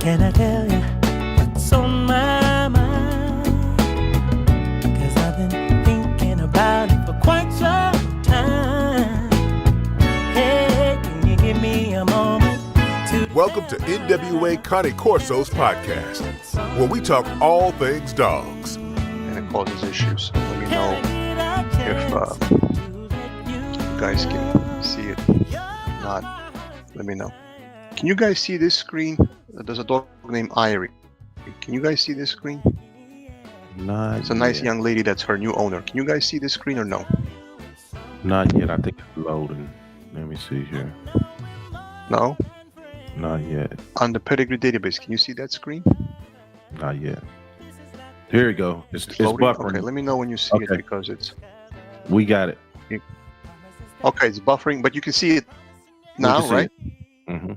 Can I tell you what's on my mind? 'Cause I've been thinking about it for quite some time. Hey, can you give me a moment to... Welcome to NWA Connie Corso's podcast, where we talk all things dogs. And it causes issues. Let me know if you guys can see it. If not, let me know. Can you guys see this screen? There's a dog named Irie. Can you guys see this screen? Not It's a nice yet. young lady that's her new owner. Can you guys see this screen or no? Not yet. I think it's loading. Let me see here. No? Not yet. On the Pedigree database, can you see that screen? Not yet. Here we go. It's Loading? buffering. Okay, let me know when you see it Okay. because it's... We got it. Okay, it's buffering, but you can see it now, right? Mm-hmm.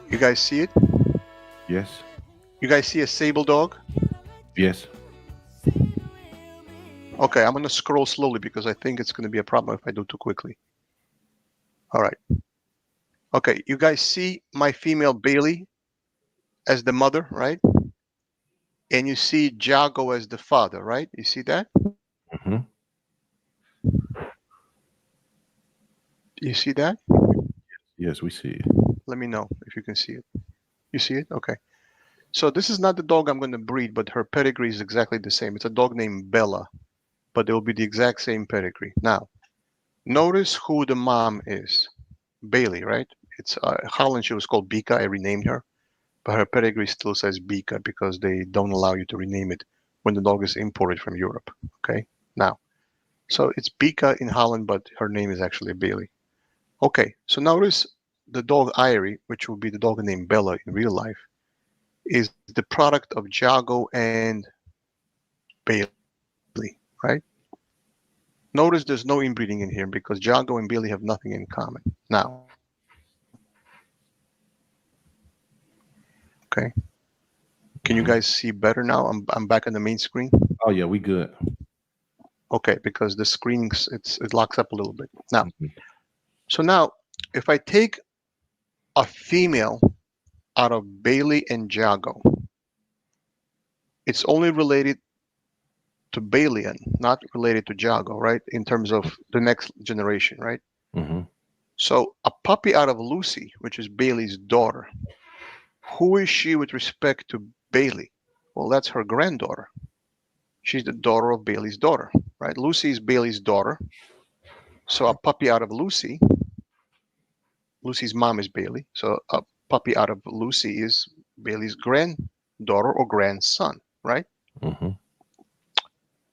You guys see it? Yes. You guys see a sable dog? Yes. Okay, I'm gonna scroll slowly because I think it's gonna be a problem if I do too quickly. All right. Okay, you guys see my female Bailey as the mother, right? And you see Jago as the father, right? You see that? Mm-hmm. You see that? Yes, we see it. Let me know if you can see it. You see it? Okay. So this is not the dog I'm gonna breed, but her pedigree is exactly the same. It's a dog named Bella, but it will be the exact same pedigree. Now, notice who the mom is. Bailey, right? It's Holland. She was called Bika. I renamed her, but her pedigree still says Bika because they don't allow you to rename it when the dog is imported from Europe. Okay. Now, So it's Bika in Holland, but her name is actually Bailey. Okay, so notice the dog Irie, which will be the dog named Bella in real life, is the product of Jago and Bailey, right? Notice there's no inbreeding in here because Jago and Bailey have nothing in common. Now, okay, can you Mhm. guys see better now? I'm back on the main screen. Oh yeah, we good. Okay, because the screen it locks up a little bit. Now, Mhm. so now if I take a female out of Bailey and Jago, it's only related to Balian, not related to Jago, right? In terms of the next generation, right? Mhm. So a puppy out of Lucy, which is Bailey's daughter, who is she with respect to Bailey? Well, that's her granddaughter. She's the daughter of Bailey's daughter, right? Lucy is Bailey's daughter. So a puppy out of Lucy, Lucy's mom is Bailey. So a puppy out of Lucy is Bailey's granddaughter or grandson, right? Mhm.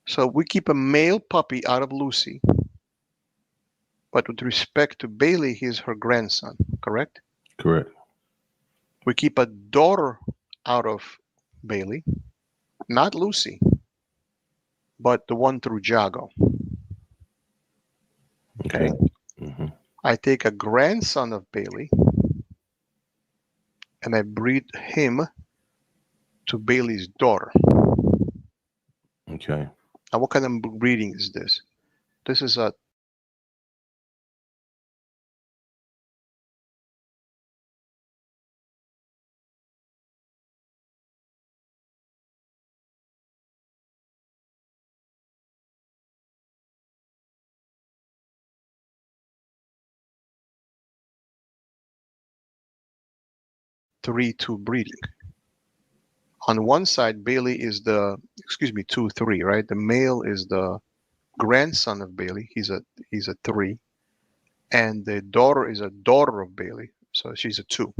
So we keep a male puppy out of Lucy, but with respect to Bailey, he is her grandson, correct? Correct. We keep a daughter out of Bailey, not Lucy, but the one through Jago. Okay. Okay. Mhm. I take a grandson of Bailey and I breed him to Bailey's daughter. Okay. Now, what kind of breeding is this? This is a 3-2 breeding. On one side, Bailey is the, 2-3, right? The male is the grandson of Bailey. He's a 3. And the daughter is a daughter of Bailey. So she's a 2,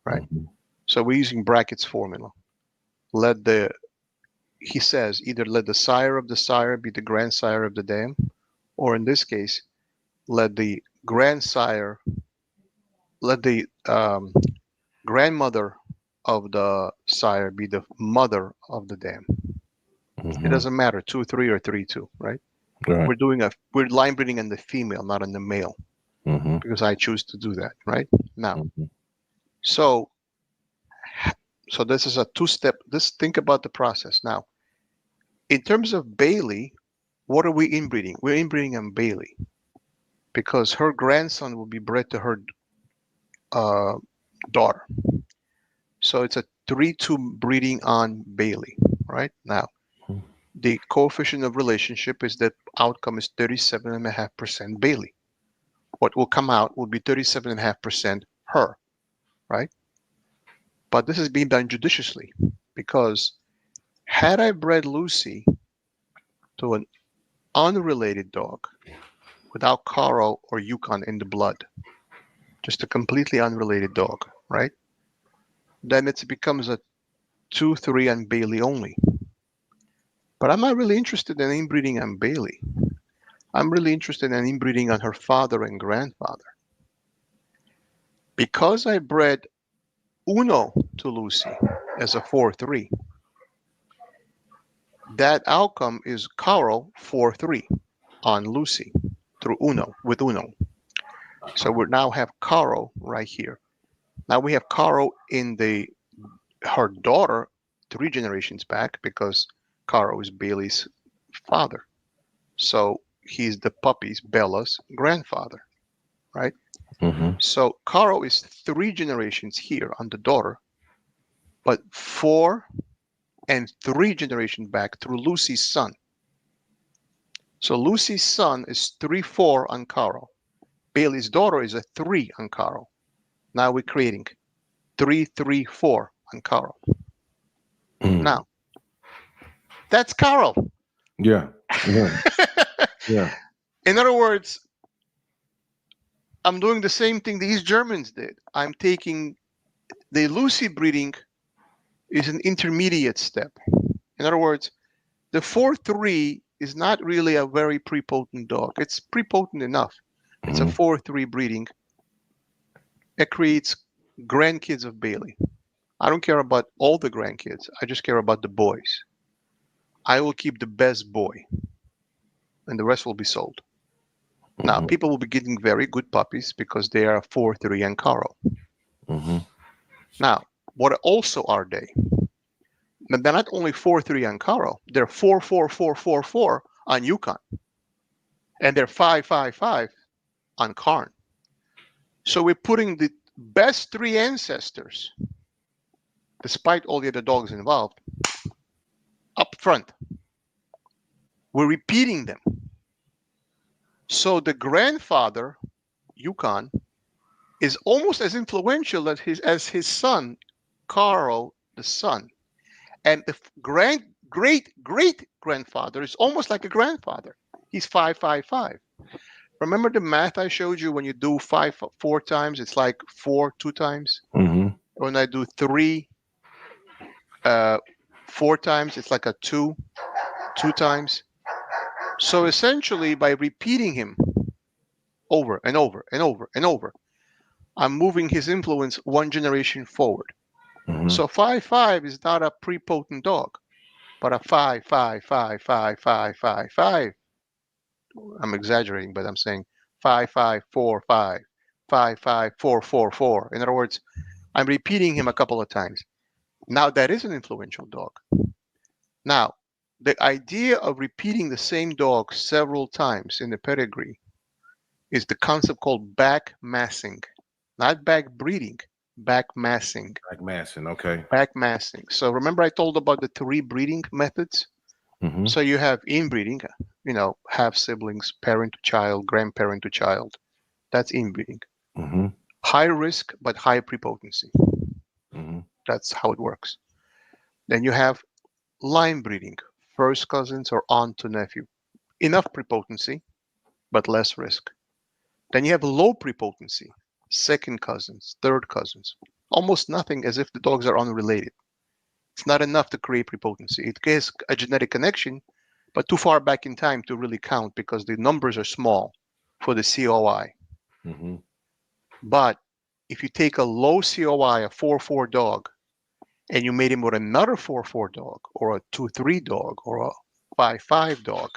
right? Mhm. So we're using brackets formula. Let the He says either let the sire of the sire be the grandsire of the dam, or in this case, let the grandsire, let the grandmother of the sire be the mother of the dam. It Mhm. doesn't matter, 2-3 or 3-2, right? Right. We're line breeding on the female, not on the male, Mhm. because I choose to do that, right? Now, Mhm. so so this is a two-step. This think about the process. Now, in terms of Bailey, what are we inbreeding? We're inbreeding on Bailey because her grandson will be bred to her uh, daughter. So it's a 3-2 breeding on Bailey, right? Now, Mhm. the coefficient of relationship is that outcome is 37.5% Bailey. What will come out will be 37.5% her, right? But this is being done judiciously because had I bred Lucy to an unrelated dog without Caro or Yukon in the blood, just a completely unrelated dog, right? Then it becomes a 2-3 on Bailey only. But I'm not really interested in inbreeding on Bailey. I'm really interested in inbreeding on her father and grandfather. Because I bred Uno to Lucy as a 4-3, that outcome is Caro 4-3 on Lucy through Uno with Uno. So we now have Caro right here. Now we have Caro in her daughter 3 generations back because Caro is Bailey's father. So he's the puppy's Bella's grandfather, right? Mhm. So Caro is 3 generations here on the daughter, but 4 and 3 generations back through Lucy's son. So Lucy's son is 3-4 on Caro. Bailey's daughter is a 3 on Caro. Now we're creating 3-3-4 on Caro. Mhm. Now that's Caro. Yeah. Yeah. Yeah. In other words, I'm doing the same thing these Germans did. I'm taking the Lucy breeding is an intermediate step. In other words, the 4-3 is not really a very prepotent dog. It's prepotent enough. It's a 4-3 breeding. It creates grandkids of Bailey. I don't care about all the grandkids. I just care about the boys. I will keep the best boy, and the rest will be sold. Now, people will be getting very good puppies because they are 4-3 and Carl. Now, what also are they? They're not only 4-3 on Carl, they're 4-4-4-4-4 on Yukon. And they're 5-5-5 on Karn. So we're putting the best three ancestors, despite all the other dogs involved, up front. We're repeating them. So the grandfather, Yukon, is almost as influential as his son, Carl, the son. And the great-great-grandfather is almost like a grandfather. He's 5-5-5. Remember the math I showed you when you do 5 4 times, it's like 4 2 times? When I do 3 4 times, it's like a 2 2 times. So essentially, by repeating him over and over and over and over, I'm moving his influence one generation forward. So 5-5 is not a prepotent dog, but a 5-5-5-5-5-5-5. I'm exaggerating, but I'm saying 5-5-4-5, 5-5-4-4-4. In other words, I'm repeating him a couple of times. Now that is an influential dog. Now, the idea of repeating the same dog several times in the pedigree is the concept called back massing, not back breeding, back massing. Back massing, okay. Back massing. So remember I told about the 3 breeding methods? So you have inbreeding, half siblings, parent to child, grandparent to child. That's inbreeding. High risk, but high prepotency. That's how it works. Then you have line breeding, first cousins or aunt to nephew. Enough prepotency, but less risk. Then you have low prepotency, second cousins, third cousins. Almost nothing, as if the dogs are unrelated. It's not enough to create prepotency. It has a genetic connection, but too far back in time to really count because the numbers are small for the COI. But if you take a low COI, a 4-4 dog, and you made him with another 4-4 dog, or a 2-3 dog, or a 5-5 dog.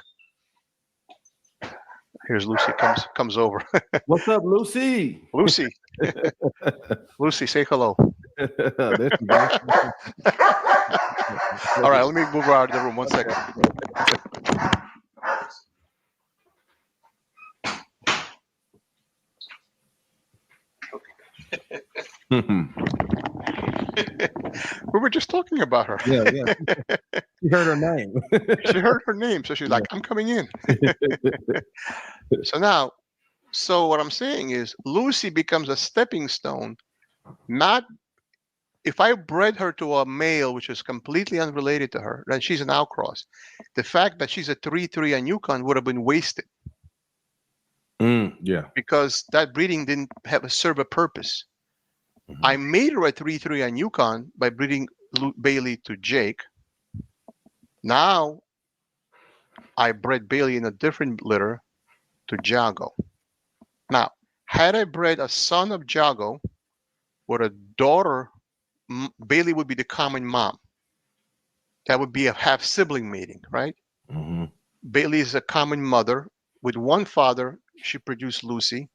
Here's Lucy comes over. What's up, Lucy? Lucy. Lucy, say hello. All right, let me move her out of the room. 1 second. We were just talking about her. Yeah. She heard her name. She heard her name, so she's like, I'm coming in. So what I'm saying is Lucy becomes a stepping stone, not if I bred her to a male, which is completely unrelated to her, then she's an outcross. The fact that she's a 3-3 on Yukon would have been wasted. Yeah. Because that breeding didn't serve a purpose. I made her a 3-3 on Yukon by breeding Bailey to Jake. Now I bred Bailey in a different litter to Jago. Now, had I bred a son of Jago with a daughter, Bailey would be the common mom. That would be a half sibling mating, right? Bailey is a common mother. With one father, she produced Lucy.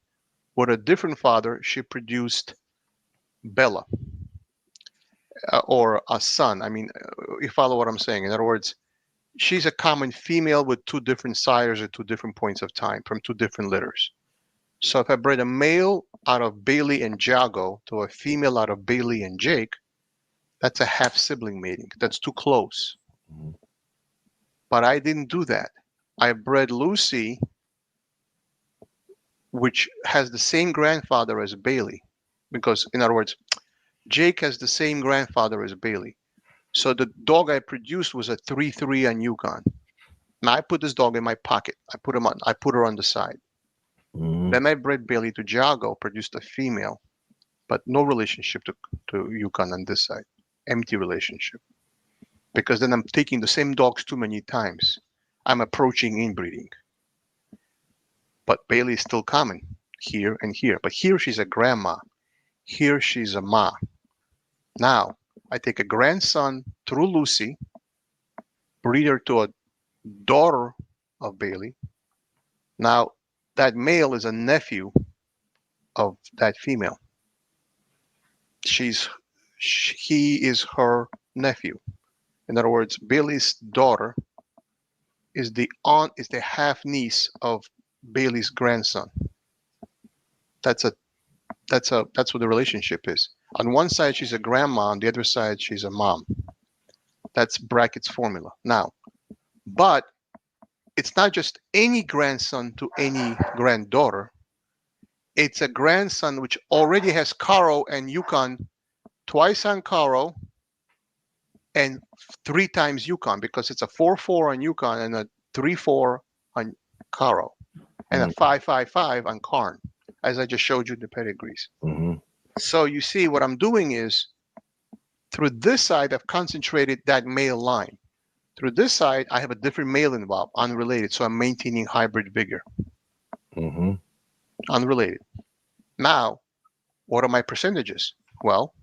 With a different father, she produced Bella, or a son. I mean, you follow what I'm saying. In other words, she's a common female with 2 different sires at 2 different points of time from 2 different litters. So if I bred a male out of Bailey and Jago to a female out of Bailey and Jake, that's a half sibling mating. That's too close. But I didn't do that. I bred Lucy, which has the same grandfather as Bailey. Because, in other words, Jake has the same grandfather as Bailey. So the dog I produced was a 3-3 on Yukon. Now I put this dog in my pocket. I put her on the side. Then I bred Bailey to Jago, produced a female, but no relationship to Yukon on this side. Empty relationship. Because then I'm taking the same dogs too many times. I'm approaching inbreeding. But Bailey is still common here and here. But here she's a grandma. Here she's a ma. Now, I take a grandson through Lucy, breed her to a daughter of Bailey. Now, that male is a nephew of that female. He is her nephew. In other words, Bailey's daughter is the half niece of Bailey's grandson. That's what the relationship is. On one side, she's a grandma. On the other side, she's a mom. That's Brackett's formula. Now, but it's not just any grandson to any granddaughter. It's a grandson which already has Caro and Yukon, twice on Caro and 3 times Yukon, because it's a 4-4 on Yukon and a 3-4 on Caro and a 5-5-5 on Karn, as I just showed you the pedigrees. So you see what I'm doing is, through this side, I've concentrated that male line. Through this side, I have a different male involved, unrelated. So I'm maintaining hybrid vigor. Unrelated. Now, what are my percentages? Well,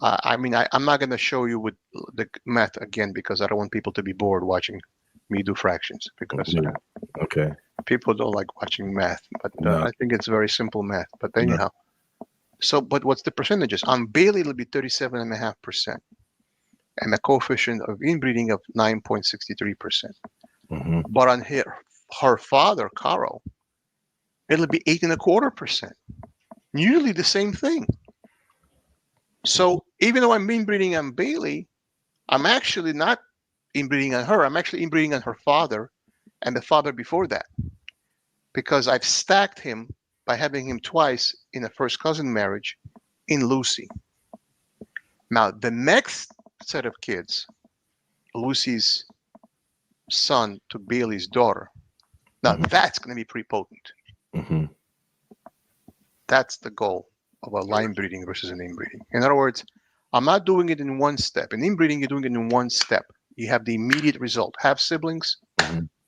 I'm not going to show you with the math again, because I don't want people to be bored watching me do fractions, because Okay. people don't like watching math. But No. I think it's very simple math. But anyhow, so, but what's the percentages? On Bailey, it'll be 37.5%. And a coefficient of inbreeding of 9.63%. But on her father, Caro, it'll be 8.25%. Nearly the same thing. So even though I'm inbreeding on Bailey, I'm actually not inbreeding on her. I'm actually inbreeding on her father and the father before that, because I've stacked him by having him twice in a first cousin marriage in Lucy. Now, the next set of kids, Lucy's son to Bailey's daughter, now that's going to be prepotent. That's the goal of a line breeding versus an inbreeding. In other words, I'm not doing it in one step. In inbreeding, you're doing it in one step. You have the immediate result. Have siblings,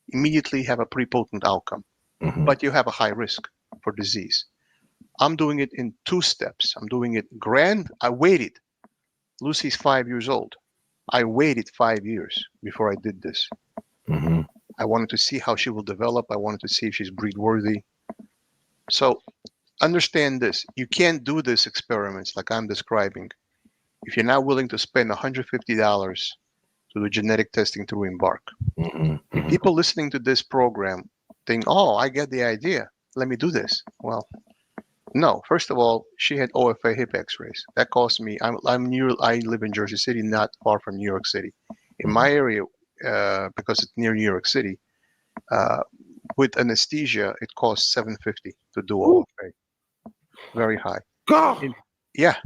immediately have a prepotent outcome, but you have a high risk for disease. I'm doing it in 2 steps. I'm doing it I waited. Lucy's 5 years old. I waited 5 years before I did this. I wanted to see how she will develop. I wanted to see if she's breed worthy. So understand this. You can't do this experiments like I'm describing if you're not willing to spend $150 to do genetic testing through Embark. People listening to this program think, oh, I get the idea. Let me do this. Well, no. First of all, she had OFA hip X-rays. That cost me. I live in Jersey City, not far from New York City. In my area, because it's near New York City, with anesthesia, it costs $750 to do OFA. Very high. Yeah.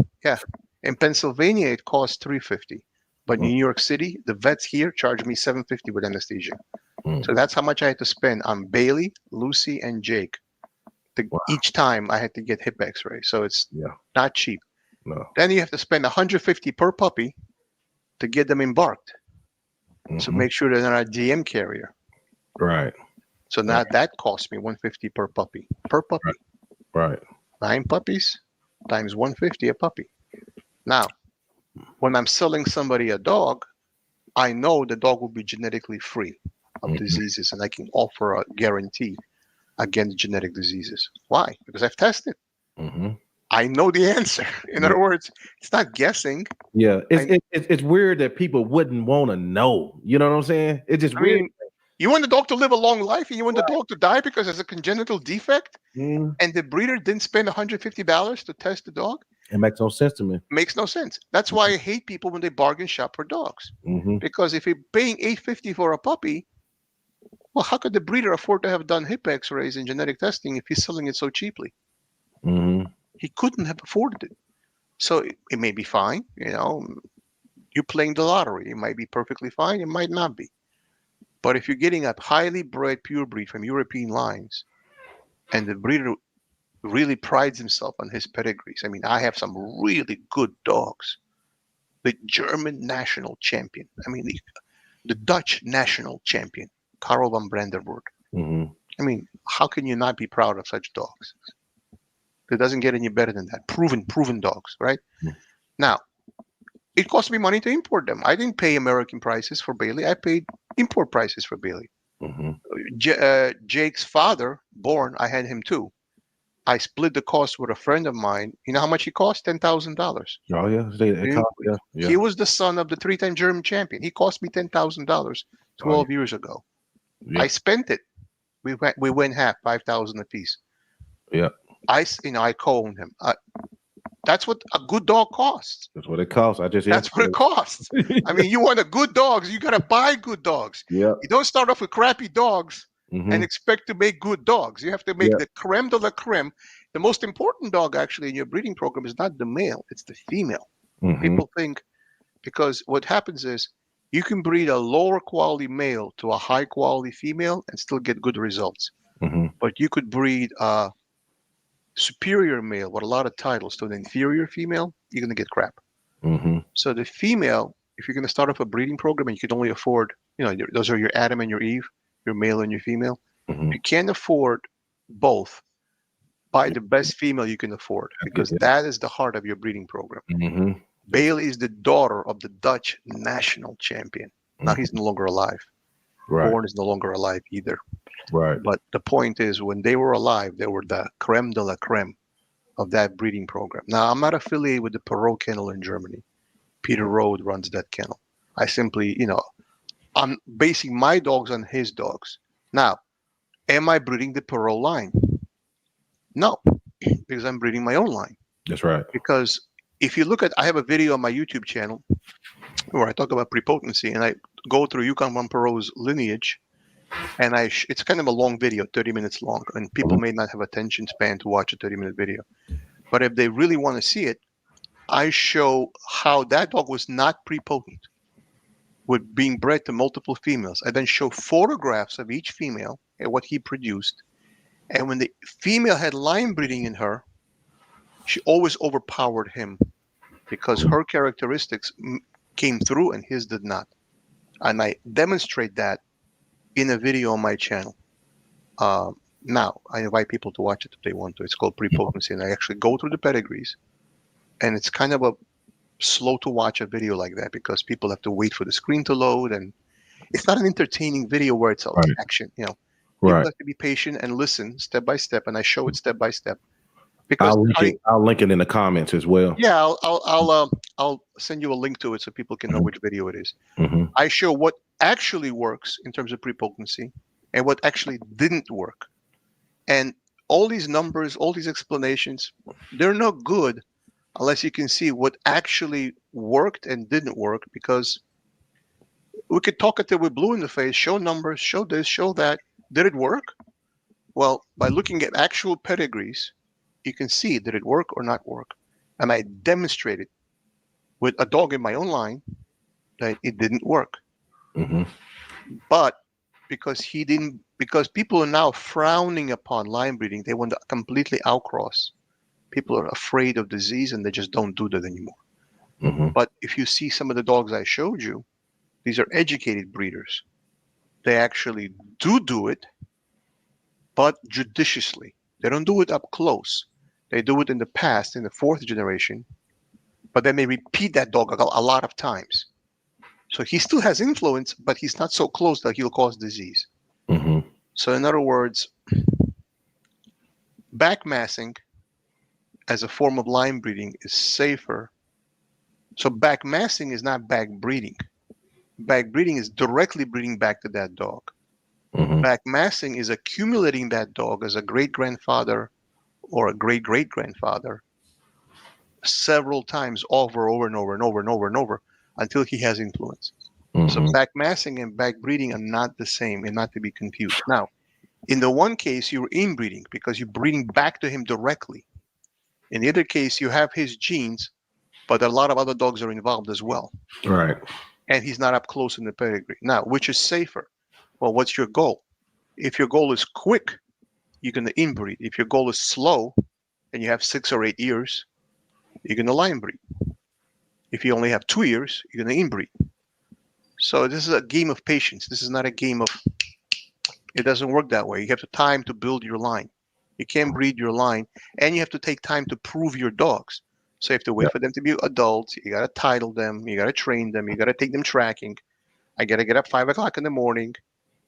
In Pennsylvania, it costs $350. But in New York City, the vets here charge me $750 with anesthesia. So that's how much I had to spend on Bailey, Lucy, and Jake. Each time I had to get hip X-ray. So it's not cheap. No. Then you have to spend $150 per puppy to get them embarked. So make sure they're not a GM carrier. Right. So now that costs me $150 per puppy. Right. 9 puppies times $150 a puppy. Now, when I'm selling somebody a dog, I know the dog will be genetically free of diseases, and I can offer a guarantee against genetic diseases. Why? Because I've tested. I know the answer. In other words, it's not guessing. Yeah, it's weird that people wouldn't want to know. You know what I'm saying? It's just weird. You want the dog to live a long life, and you want the dog to die because there's a congenital defect, and the breeder didn't spend $150 to test the dog? It makes no sense to me. Makes no sense. That's why I hate people when they bargain shop for dogs. Because if you're paying $850 for a puppy, well, how could the breeder afford to have done hip X-rays and genetic testing if he's selling it so cheaply? He couldn't have afforded it. So it may be fine. You know, you're playing the lottery. It might be perfectly fine. It might not be. But if you're getting a highly bred pure breed from European lines, and the breeder really prides himself on his pedigrees. I mean, I have some really good dogs. The German national champion. I mean, the Dutch national champion. Karl van Brandenburg. Mm-hmm. I mean, how can you not be proud of such dogs? It doesn't get any better than that. Proven dogs, right? Mhm. Now, it cost me money to import them. I didn't pay American prices for Bailey. I paid import prices for Bailey. Mm-hmm. Jake's father, born, I had him too. I split the cost with a friend of mine. You know how much he cost? $10,000. Oh yeah, He was the son of the three-time German champion. He cost me $10,000 Oh, 12 years ago. yeah. I spent it. We went half, 5,000 apiece. Yeah. I co-owned him. That's what a good dog costs. That's what it costs. I just That's what it costs. I mean, you want a good dogs, you gotta buy good dogs. Yeah. You don't start off with crappy dogs Mm-hmm. and expect to make good dogs. You have to make Yeah. the creme de la creme. The most important dog actually in your breeding program is not the male, it's the female. Mm-hmm. People think, because what happens is you can breed a lower quality male to a high quality female and still get good results. Mm-hmm. But you could breed a superior male with a lot of titles to an inferior female, you're going to get crap. Mm-hmm. So the female, if you're going to start off a breeding program and you can only afford, those are your Adam and your Eve, your male and your female. Mm-hmm. You can't afford both. Buy the best female you can afford, because Yeah. that is the heart of your breeding program. Mm-hmm. Bailey is the daughter of the Dutch national champion. Now he's no longer alive. Right. Born is no longer alive either. Right. But the point is, when they were alive, they were the creme de la creme of that breeding program. Now, I'm not affiliated with the Perot kennel in Germany. Peter Rode runs that kennel. I simply, I'm basing my dogs on his dogs. Now, am I breeding the Perot line? No, because I'm breeding my own line. That's right. Because if you look at, I have a video on my YouTube channel where I talk about prepotency, and I go through Yukon Van Perot's lineage, and it's kind of a long video, 30 minutes long, and people may not have attention span to watch a 30-minute video. But if they really want to see it, I show how that dog was not prepotent with being bred to multiple females. I then show photographs of each female and what he produced. And when the female had line breeding in her, she always overpowered him because her characteristics came through and his did not. And I demonstrate that in a video on my channel. Now, I invite people to watch it if they want to. It's called Prepotency, and I actually go through the pedigrees. And it's kind of a slow to watch a video like that because people have to wait for the screen to load, and it's not an entertaining video where it's like action. People have to be patient and listen step by step, and I show it step by step. Because I'll link it in the comments as well. Yeah, I'll send you a link to it so people can know which video it is. Mm-hmm. I show what actually works in terms of prepotency and what actually didn't work. And all these numbers, all these explanations, they're not good unless you can see what actually worked and didn't work, because we could talk until we're blue in the face, show numbers, show this, show that. Did it work? Well, by looking at actual pedigrees, you can see did it work or not work. And I demonstrated with a dog in my own line that it didn't work. Mm-hmm. But because people are now frowning upon line breeding, they want to completely outcross. People are afraid of disease and they just don't do that anymore. Mm-hmm. But if you see some of the dogs I showed you, these are educated breeders. They actually do it, but judiciously. They don't do it up close. They do it in the past, in the fourth generation, but then they repeat that dog a lot of times. So he still has influence, but he's not so close that he'll cause disease. Mm-hmm. So in other words, backmassing as a form of line breeding is safer. So backmassing is not back breeding. Back breeding is directly breeding back to that dog. Mm-hmm. Backmassing is accumulating that dog as a great-grandfather or a great-great-grandfather several times over and over until he has influence. Mm-hmm. So backmassing and backbreeding are not the same and not to be confused. Now, in the one case, you're inbreeding because you're breeding back to him directly. In the other case, you have his genes, but a lot of other dogs are involved as well. Right. And he's not up close in the pedigree. Now, which is safer? Well, what's your goal? If your goal is quick, you're going to inbreed. If your goal is slow and you have 6 or 8 years, you're going to line breed. If you only have 2 years, you're going to inbreed. So this is a game of patience. This is not a game of It doesn't work that way. You have to time to build your line. You can't breed your line, and you have to take time to prove your dogs. So you have to wait for them to be adults. You got to title them. You got to train them. You got to take them tracking. I got to get up 5 o'clock in the morning,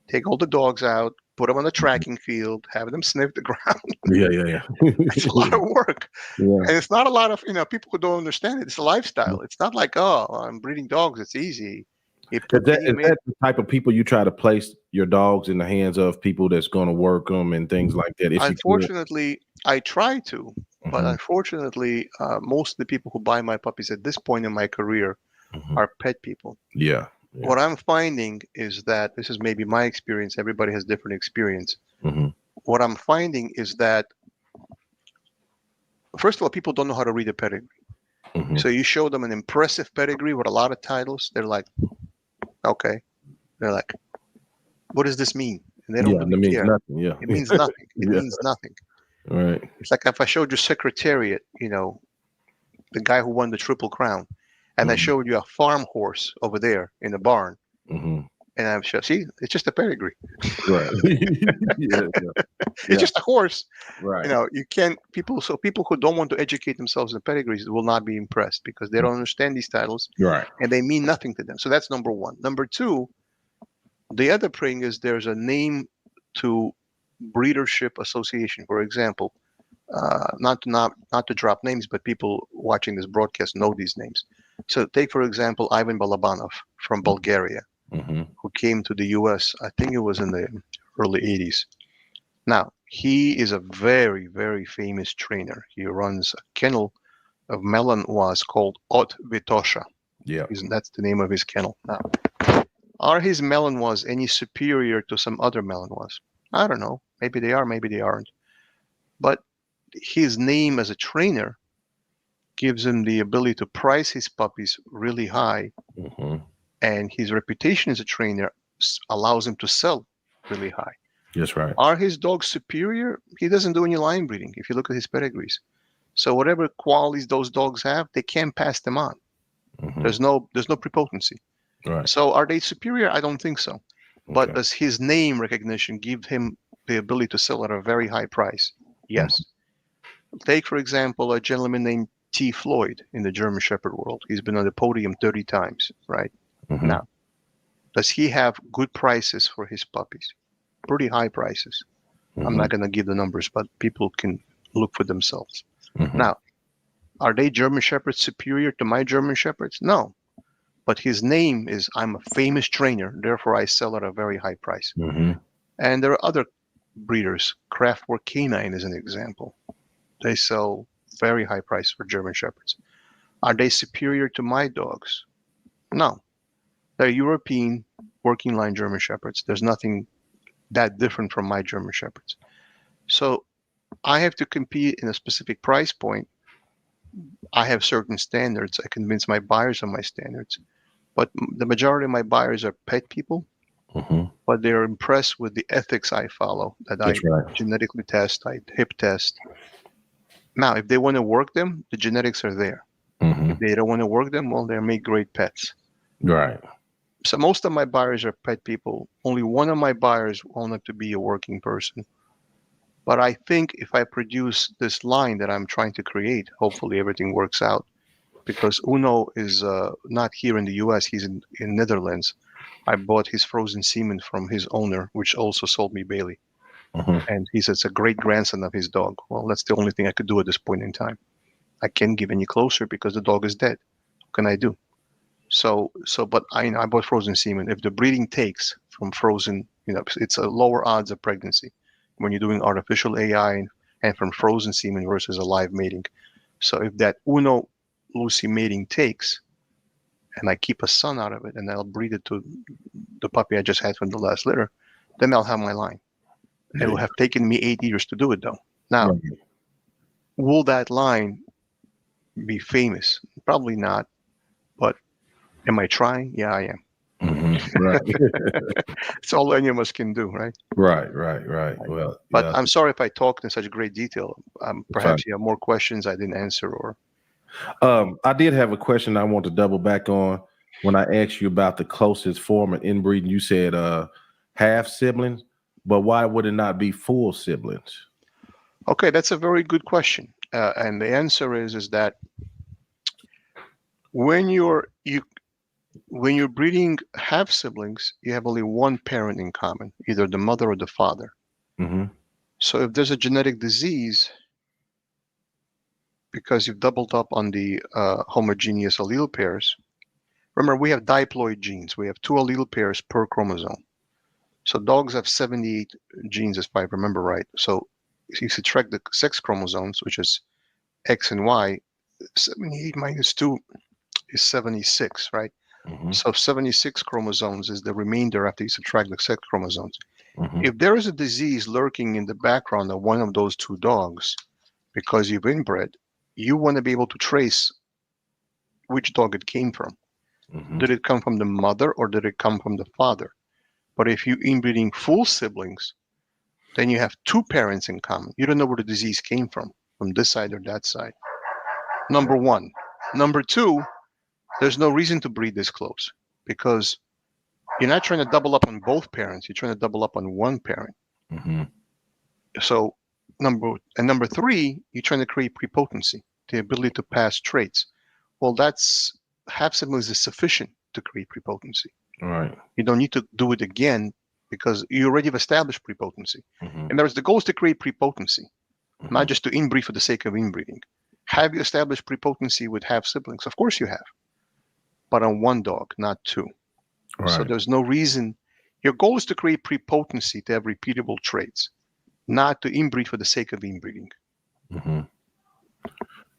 take all the dogs out, put them on the tracking field, have them sniff the ground. Yeah. It's a lot of work. Yeah. And it's not a lot of, people who don't understand it. It's a lifestyle. It's not like, oh, I'm breeding dogs. It's easy. You Is put that them in. the type of people you try to place your dogs in the hands of, people that's going to work them and things like that? If you could? Unfortunately, I try to, but Mhm. unfortunately, most of the people who buy my puppies at this point in my career Mhm. are pet people. Yeah. What I'm finding is that this is maybe my experience. Everybody has different experience. hmm What I'm finding is that, first of all, people don't know how to read a pedigree. hmm So you show them an impressive pedigree with a lot of titles, they're like, okay. They're like, what does this mean? And they don't Yeah, that really means care. nothing. Yeah. It means nothing. It Yeah. means nothing. Right. It's like if I showed you Secretariat, the guy who won the Triple Crown, and I Mhm. showed you a farm horse over there in the barn, hmm and I'm sure, see, it's just a pedigree. Right. Yeah. It's just a horse. Right. You can't, people who don't want to educate themselves in pedigrees will not be impressed because they don't understand these titles Right. and they mean nothing to them. So that's number one. Number two, the other thing is there's a name to breedership association. For example, not to drop names, but people watching this broadcast know these names. So take for example Ivan Balabanov from Bulgaria, hmm who came to the U.S. I think it was in the early '80s. Now he is a very very famous trainer. He runs a kennel of Malinois called Haute Vitosha. Yeah. That's the name of his kennel. Now, are his Malinois any superior to some other Malinois? I don't know. Maybe they are, maybe they aren't. But his name as a trainer gives him the ability to price his puppies really high, hmm and his reputation as a trainer allows him to sell really high. That's right. Are his dogs superior? He doesn't do any line breeding if you look at his pedigrees. So whatever qualities those dogs have, they can't pass them on. hmm There's no prepotency. Right. So are they superior? I don't think so. But Okay. does his name recognition give him the ability to sell at a very high price? Yes. Take, for example, a gentleman named T. Floyd in the German Shepherd world. He's been on the podium 30 times, right? hmm Now, does he have good prices for his puppies? Pretty high prices. I'm not going to give the numbers, but people can look for themselves. hmm Now, are they German Shepherds superior to my German Shepherds? No. But his name is, I'm a famous trainer, therefore I sell at a very high price. hmm And there are other breeders. Kraftwerk Canine is an example. They sell very high price for German Shepherds. Are they superior to my dogs? No. They're European working line German Shepherds. There's nothing that different from my German Shepherds. So I have to compete in a specific price point. I have certain standards. I convince my buyers of my standards. But the majority of my buyers are pet people, hmm but they're impressed with the ethics I follow, that I That's right. genetically test, I hip test. Now, if they want to work them, the genetics are there. hmm If they don't want to work them, well, they make great pets. Right. So most of my buyers are pet people. Only one of my buyers wanted to be a working person. But I think if I produce this line that I'm trying to create, hopefully everything works out. Because Uno is not here in the U.S. He's in Netherlands. I bought his frozen semen from his owner, which also sold me Bailey. hmm And he says it's a great grandson of his dog. Well, that's the only thing I could do at this point in time. I can't give any closer because the dog is dead. What can I do? But I bought frozen semen. If the breeding takes from frozen, it's a lower odds of pregnancy when you're doing artificial AI and from frozen semen versus a live mating. So if that Uno Lucy mating takes, and I keep a son out of it, and I'll breed it to the puppy I just had from the last litter, then I'll have my line. It will have taken me 8 years to do it, though. Now, Right. will that line be famous? Probably not. But am I trying? Yeah, I am. Right. It's all any of us can do, right? Right. Well, But yeah, I'm sorry if I talked in such great detail. fine. Perhaps you have more questions I didn't answer, or I did have a question I want to double back on when I asked you about the closest form of inbreeding. You said half siblings. but why would it not be full siblings? Okay, that's a very good question. And the answer is that when when you're breeding half siblings, you have only one parent in common, either the mother or the father. Mm-hmm. So if there's a genetic disease, because you've doubled up on the homogeneous allele pairs, remember we have diploid genes. We have 2 allele pairs per chromosome. So dogs have 78 genes, if I remember right. So if you subtract the sex chromosomes, which is X and Y, 78 minus 2 is 76, right? Mm-hmm. So 76 chromosomes is the remainder after you subtract the sex chromosomes. Mm-hmm. If there is a disease lurking in the background of one of those 2 dogs, because you've inbred, you want to be able to trace which dog it came from. Mm-hmm. Did it come from the mother or did it come from the father? But if you're inbreeding full siblings, then you have 2 parents in common. You don't know where the disease came from this side or that side. Number 1. Number 2, there's no reason to breed this close because you're not trying to double up on both parents. You're trying to double up on one parent. Mm-hmm. So number 3, you're trying to create prepotency, the ability to pass traits. Well, that's half siblings is sufficient to create prepotency. All right. You don't need to do it again because you already have established prepotency. Mm-hmm. And the goal is to create prepotency, Mm-hmm. not just to inbreed for the sake of inbreeding. Have you established prepotency with half siblings? Of course you have, but on one dog, not 2. All right. So there's no reason. Your goal is to create prepotency to have repeatable traits, not to inbreed for the sake of inbreeding. Mm-hmm.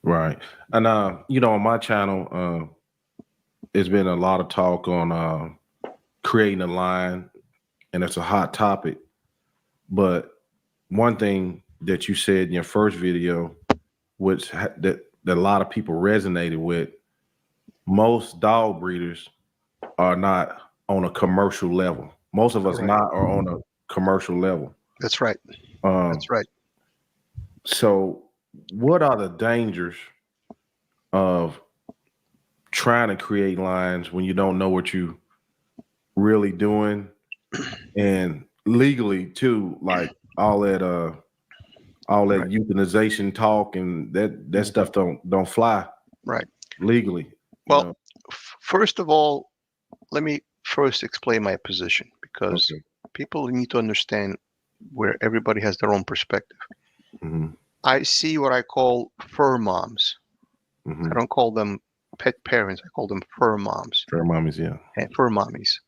Right. And on my channel, there's been a lot of talk on creating a line, and it's a hot topic. But one thing that you said in your first video, which that a lot of people resonated with, most dog breeders are not on a commercial level. Most of us Correct. not are on a commercial level. That's right. That's right. So what are the dangers of trying to create lines when you don't know what you really doing, and legally too, like all that Right. euthanization talk and that stuff don't fly Right. legally. Well, first of all, let me first explain my position because Okay. people need to understand where everybody has their own perspective. Mm-hmm. I see what I call fur moms. Mm-hmm. I don't call them pet parents. I call them fur moms Fair mommies, yeah. and fur mommies.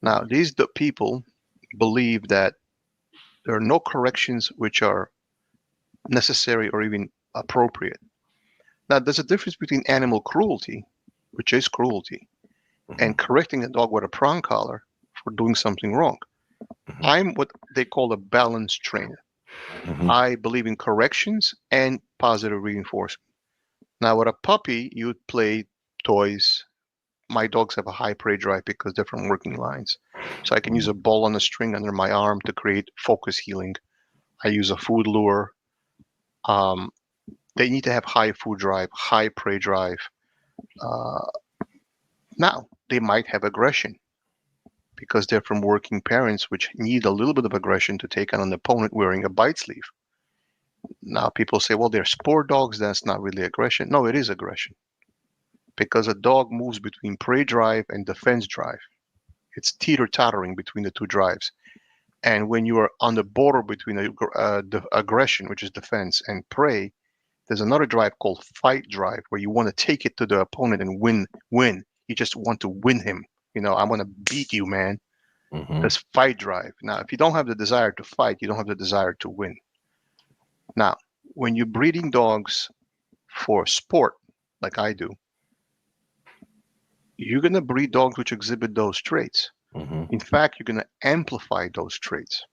Now, the people believe that there are no corrections which are necessary or even appropriate. Now, there's a difference between animal cruelty, which is cruelty, Mm-hmm. and correcting a dog with a prong collar for doing something wrong. Mm-hmm. I'm what they call a balanced trainer. Mm-hmm. I believe in corrections and positive reinforcement. Now, with a puppy, you would play toys. My dogs have a high prey drive because they're from working lines. So I can use a ball on a string under my arm to create focus healing. I use a food lure. They need to have high food drive, high prey drive. Now, they might have aggression because they're from working parents, which need a little bit of aggression to take on an opponent wearing a bite sleeve. Now, people say, well, they're sport dogs. That's not really aggression. No, it is aggression because a dog moves between prey drive and defense drive. It's teeter-tottering between the 2 drives. And when you are on the border between the aggression, which is defense, and prey, there's another drive called fight drive, where you want to take it to the opponent and win. You just want to win him. I want to beat you, man. Mm-hmm. That's fight drive. Now, if you don't have the desire to fight, you don't have the desire to win. Now, when you're breeding dogs for sport, like I do, you're going to breed dogs which exhibit those traits. Mm-hmm. In fact, you're going to amplify those traits.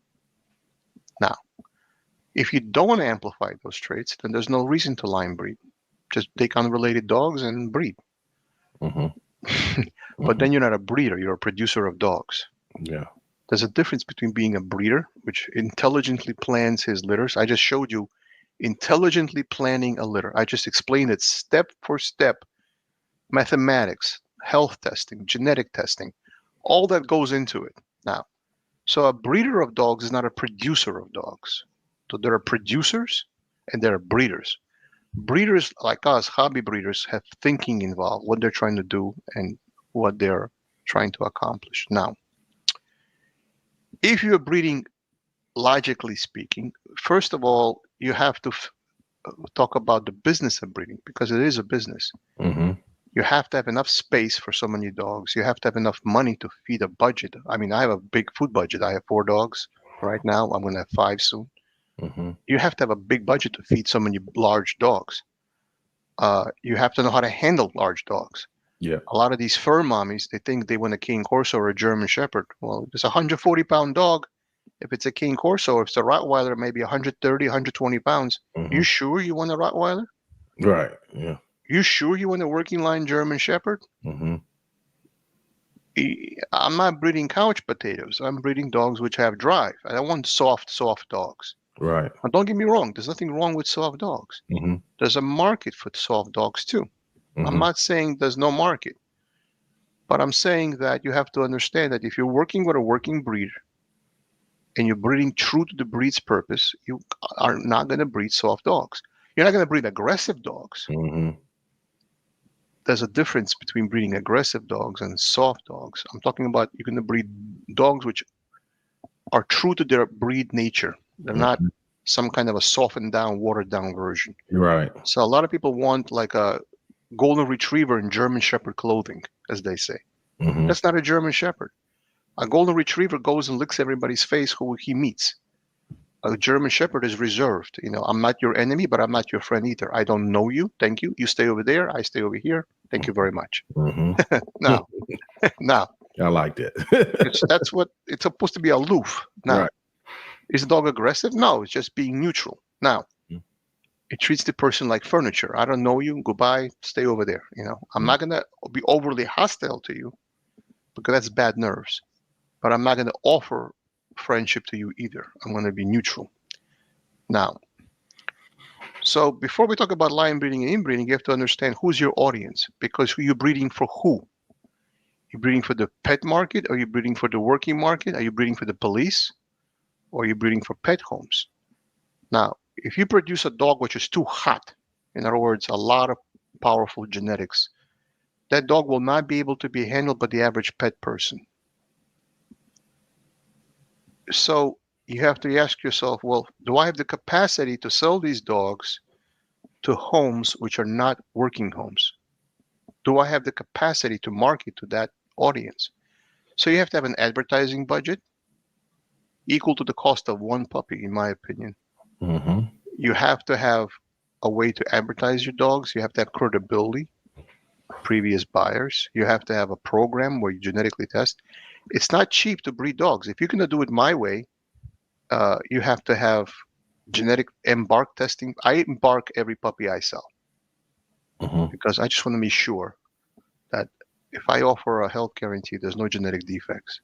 Now, if you don't want to amplify those traits, then there's no reason to line breed. Just take unrelated dogs and breed. Mm-hmm. But then you're not a breeder, you're a producer of dogs. Yeah. There's a difference between being a breeder, which intelligently plans his litters. I just showed you intelligently planning a litter. I just explained it step for step. Mathematics, health testing, genetic testing, all that goes into it. Now, So a breeder of dogs is not a producer of dogs. So there are producers and there are breeders. Breeders like us, hobby breeders, have thinking involved, what they're trying to do and what they're trying to accomplish. Now, if you're breeding, logically speaking, first of all, you have to talk about the business of breeding because it is a business. Mm-hmm. You have to have enough space for so many dogs. You have to have enough money to feed a budget. I mean, I have a big food budget. I have 4 dogs right now. I'm going to have 5 soon. Mm-hmm. You have to have a big budget to feed so many large dogs. You have to know how to handle large dogs. Yeah. A lot of these fur mommies, they think they want a Cane Corso or a German Shepherd. Well, it's a 140-pound dog. If it's a Cane Corso, if it's a Rottweiler, maybe 130, 120 pounds. Mm-hmm. You sure you want a Rottweiler? Right. Yeah. You sure you want a working line German Shepherd? Mm-hmm. I'm not breeding couch potatoes. I'm breeding dogs which have drive. I don't want soft dogs. Right. Now, don't get me wrong. There's nothing wrong with soft dogs. Mm-hmm. There's a market for soft dogs too. Mm-hmm. I'm not saying there's no market, but I'm saying that you have to understand that if you're working with a working breeder and you're breeding true to the breed's purpose, you are not going to breed soft dogs. You're not going to breed aggressive dogs. Mm-hmm. There's a difference between breeding aggressive dogs and soft dogs. I'm talking about you're going to breed dogs which are true to their breed nature. They're not some kind of a softened down, watered down version. Right. So a lot of people want like a golden retriever in German Shepherd clothing, as they say. Mm-hmm. That's not a German Shepherd. A golden retriever goes and licks everybody's face who he meets. A German Shepherd is reserved. You know, I'm not your enemy, but I'm not your friend either. I don't know you. Thank you. You stay over there. I stay over here. Thank you very much. Mm-hmm. Now, I like that. that's what it's supposed to be, aloof. Now, Right. Is the dog aggressive? No, it's just being neutral. Now, it treats the person like furniture. I don't know you. Goodbye. Stay over there. You know, I'm not going to be overly hostile to you because that's bad nerves. But I'm not going to offer friendship to you either. I'm going to be neutral. Now, so before we talk about line breeding and inbreeding, you have to understand who's your audience, because who you're breeding for who? You're breeding for the pet market? Are you breeding for the working market? Are you breeding for the police? Or are you breeding for pet homes? Now, if you produce a dog which is too hot, in other words, a lot of powerful genetics, that dog will not be able to be handled by the average pet person. So you have to ask yourself, well, do I have the capacity to sell these dogs to homes which are not working homes? Do I have the capacity to market to that audience? So you have to have an advertising budget equal to the cost of one puppy, in my opinion. Mm-hmm. You have to have a way to advertise your dogs. You have to have credibility, previous buyers. You have to have a program where you genetically test. It's not cheap to breed dogs. If you're going to do it my way, you have to have genetic embark testing. I embark every puppy I sell because I just want to be sure that if I offer a health guarantee, there's no genetic defects.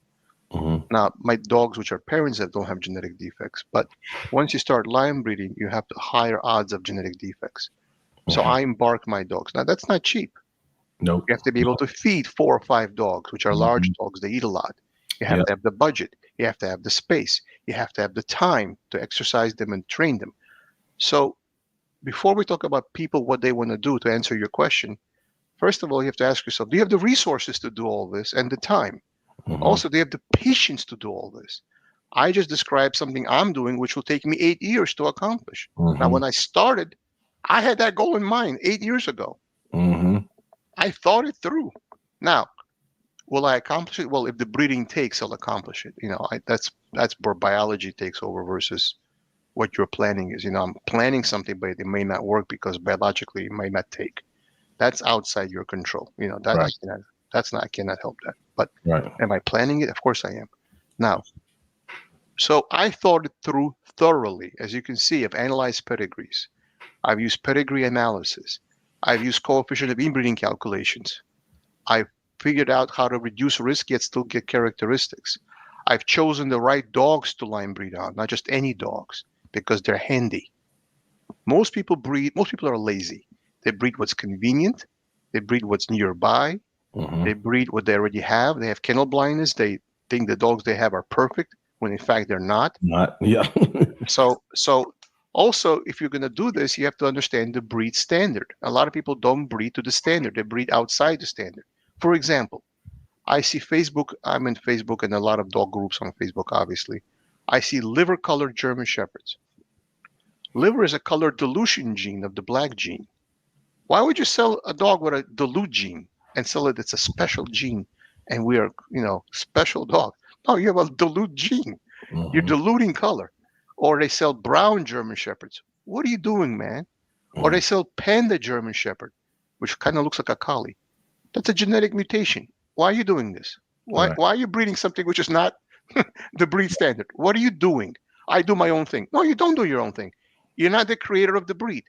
Now, my dogs, which are parents that don't have genetic defects, but once you start line breeding, you have higher odds of genetic defects. So I embark my dogs. Now, that's not cheap. Nope. You have to be able to feed 4 or 5 dogs, which are large dogs. They eat a lot. You have to have the budget. You have to have the space. You have to have the time to exercise them and train them. So before we talk about people, what they want to do, to answer your question, first of all, you have to ask yourself, do you have the resources to do all this and the time? Also, do you have the patience to do all this? I just described something I'm doing, which will take me 8 years to accomplish. Now, when I started, I had that goal in mind 8 years ago. I thought it through. Now, will I accomplish it? Well, if the breeding takes, I'll accomplish it. You know, that's where biology takes over versus what your planning is. You know, I'm planning something, but it may not work because biologically it might not take. That's outside your control. You know, that Right. I cannot help that. But Right. am I planning it? Of course I am. Now, so I thought it through thoroughly. As you can see, I've analyzed pedigrees. I've used pedigree analysis. I've used coefficient of inbreeding calculations. I've figured out how to reduce risk yet still get characteristics. I've chosen the right dogs to line breed on, not just any dogs, because they're handy. Most people are lazy. They breed what's convenient. They breed what's nearby. They breed what they already have. They have kennel blindness. They think the dogs they have are perfect. when in fact they're not. Not, yeah. So also, if you're going to do this, you have to understand the breed standard. A lot of people don't breed to the standard; they breed outside the standard. For example, I see Facebook. I'm in Facebook and a lot of dog groups on Facebook. Obviously, I see liver-colored German Shepherds. Liver is a color dilution gene of the black gene. Why would you sell a dog with a dilute gene and sell it? It's a special gene, and we are, special dog. No, you have a dilute gene. You're diluting color. Or they sell brown German Shepherds. What are you doing, man? Or they sell panda German Shepherd, which kind of looks like a collie. That's a genetic mutation. Why are you doing this? Why are you breeding something which is not the breed standard? What are you doing? I do my own thing. No, you don't do your own thing. You're not the creator of the breed.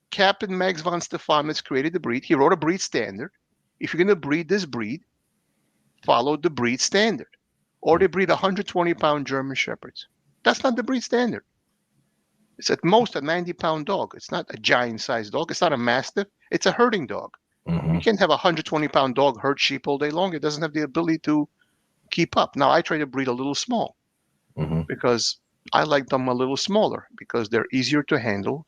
Captain Max von Stephanus created the breed. He wrote a breed standard. If you're going to breed this breed, follow the breed standard. Or they breed 120-pound German Shepherds. That's not the breed standard. It's at most a 90-pound dog. It's not a giant-sized dog. It's not a mastiff. It's a herding dog. You can't have a 120-pound dog herd sheep all day long. It doesn't have the ability to keep up. Now, I try to breed a little small because I like them a little smaller because they're easier to handle.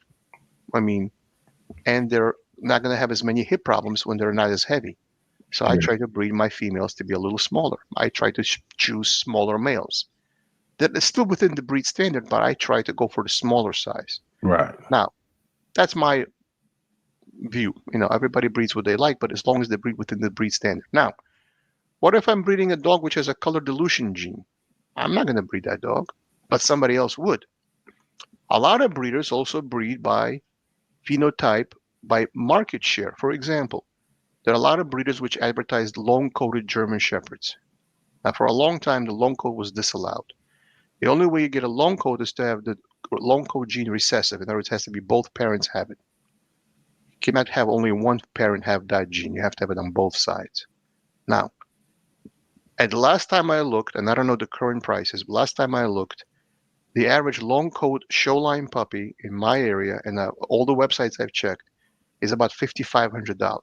And they're not going to have as many hip problems when they're not as heavy. So I try to breed my females to be a little smaller. I try to choose smaller males. That is still within the breed standard, but I try to go for the smaller size. Right. Now, that's my view. Everybody breeds what they like, but as long as they breed within the breed standard. Now, what if I'm breeding a dog which has a color dilution gene? I'm not going to breed that dog, but somebody else would. A lot of breeders also breed by phenotype, by market share. For example, there are a lot of breeders which advertise long-coated German Shepherds. Now, for a long time, the long coat was disallowed. The only way you get a long coat is to have the long coat gene recessive. In other words, it has to be both parents have it. You cannot have only one parent have that gene. You have to have it on both sides. Now, at the last time I looked, and I don't know the current prices, but last time I looked, the average long coat showline puppy in my area, and all the websites I've checked, is about $5,500.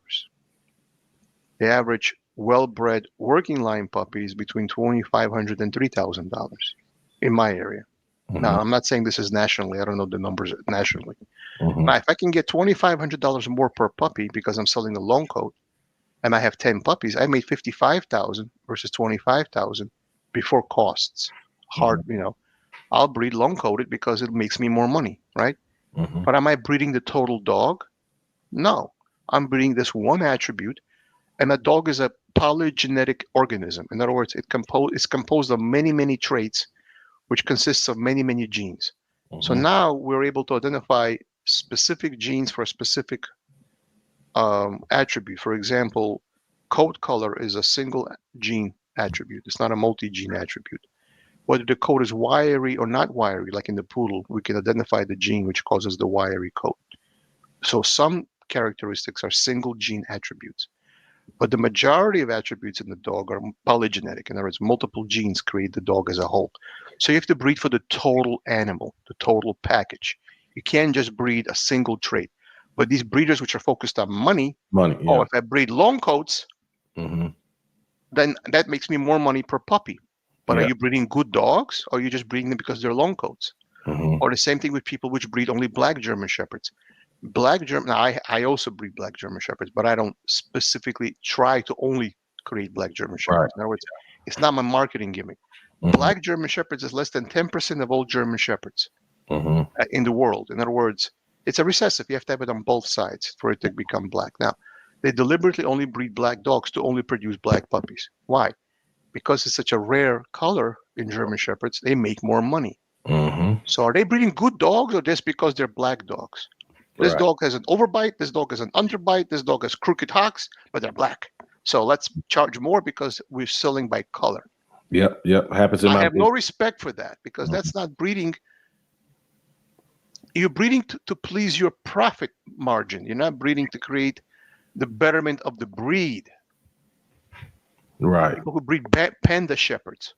The average well-bred working line puppy is between $2,500 and $3,000 in my area. Now, I'm not saying this is nationally. I don't know the numbers nationally. Now, if I can get $2,500 more per puppy because I'm selling a long coat, and I have 10 puppies, I made $55,000 versus $25,000 before costs. I'll breed long coated because it makes me more money, right? But am I breeding the total dog? No, I'm breeding this one attribute, and a dog is a polygenetic organism. In other words, it's composed of many, many traits, which consists of many, many genes. So now we're able to identify specific genes for a specific attribute. For example, coat color is a single gene attribute. It's not a multi-gene attribute. Whether the coat is wiry or not wiry, like in the poodle, we can identify the gene which causes the wiry coat. So some characteristics are single gene attributes. But the majority of attributes in the dog are polygenetic. In other words, multiple genes create the dog as a whole. So you have to breed for the total animal, the total package. You can't just breed a single trait. But these breeders which are focused on money, if I breed long coats, then that makes me more money per puppy. But are you breeding good dogs, or are you just breeding them because they're long coats? Or the same thing with people which breed only black German Shepherds. Now, I also breed black German Shepherds, but I don't specifically try to only create black German Shepherds. In other words, it's not my marketing gimmick. Black German Shepherds is less than 10% of all German Shepherds in the world. In other words, it's a recessive. You have to have it on both sides for it to become black. Now, they deliberately only breed black dogs to only produce black puppies. Why? Because it's such a rare color in German Shepherds, they make more money. So are they breeding good dogs, or just because they're black dogs? This dog has an overbite, this dog has an underbite, this dog has crooked hocks, but they're black. So let's charge more because we're selling by color. Yep. Happens in my I have no respect for that because that's not breeding. You're breeding to please your profit margin. You're not breeding to create the betterment of the breed. Right. People who breed panda shepherds.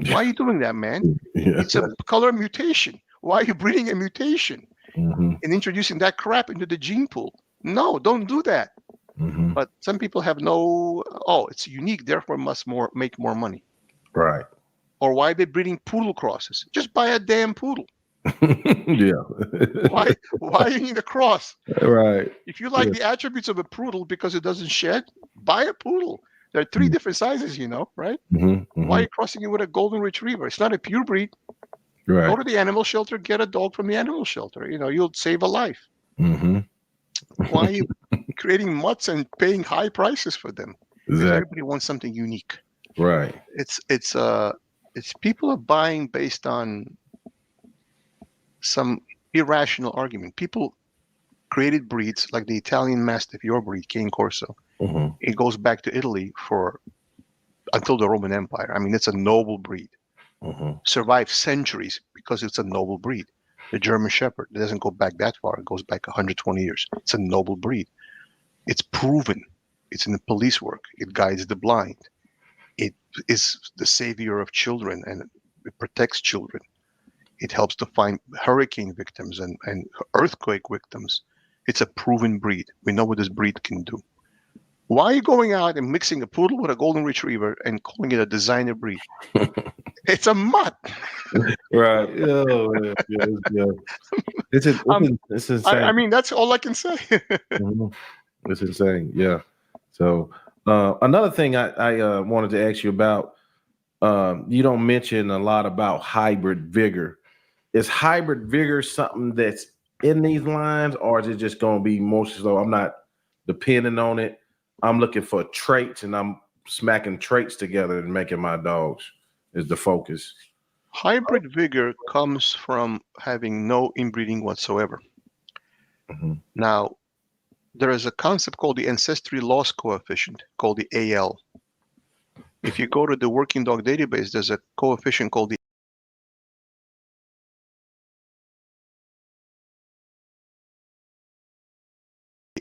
Why are you doing that, man? It's a color mutation. Why are you breeding a mutation and introducing that crap into the gene pool? No, don't do that. But some people have it's unique, therefore must make more money. Right. Or why are they breeding poodle crosses? Just buy a damn poodle. Yeah. Why you need a cross? Right. If you like Yeah. the attributes of a poodle because it doesn't shed, buy a poodle. There are 3 different sizes, right? Why are you crossing it with a golden retriever? It's not a pure breed. Right. Go to the animal shelter, get a dog from the animal shelter. You'll save a life. Mm-hmm. Why are you creating mutts and paying high prices for them? Because Exactly. everybody wants something unique. Right. It's people are buying based on some irrational argument. People created breeds like the Italian Mastiff, your breed, Cane Corso. Mm-hmm. It goes back to Italy until the Roman Empire. I mean, it's a noble breed. Mm-hmm. Survived centuries because it's a noble breed. The German Shepherd, it doesn't go back that far. It goes back 120 years. It's a noble breed. It's proven. It's in the police work. It guides the blind. It is the savior of children and it protects children. It helps to find hurricane victims and earthquake victims. It's a proven breed. We know what this breed can do. Why are you going out and mixing a poodle with a golden retriever and calling it a designer breed? It's a mutt. Right. Oh, yeah. It's insane. I mean, that's all I can say. Mhm. It's insane. Yeah. So another thing I wanted to ask you about, you don't mention a lot about hybrid vigor. Is hybrid vigor something that's in these lines, or is it just going to be mostly so I'm not depending on it? I'm looking for traits and I'm smacking traits together and making my dogs is the focus. Hybrid vigor comes from having no inbreeding whatsoever. Mhm. Now, there is a concept called the ancestry loss coefficient, called the AL. If you go to the working dog database, there's a coefficient called the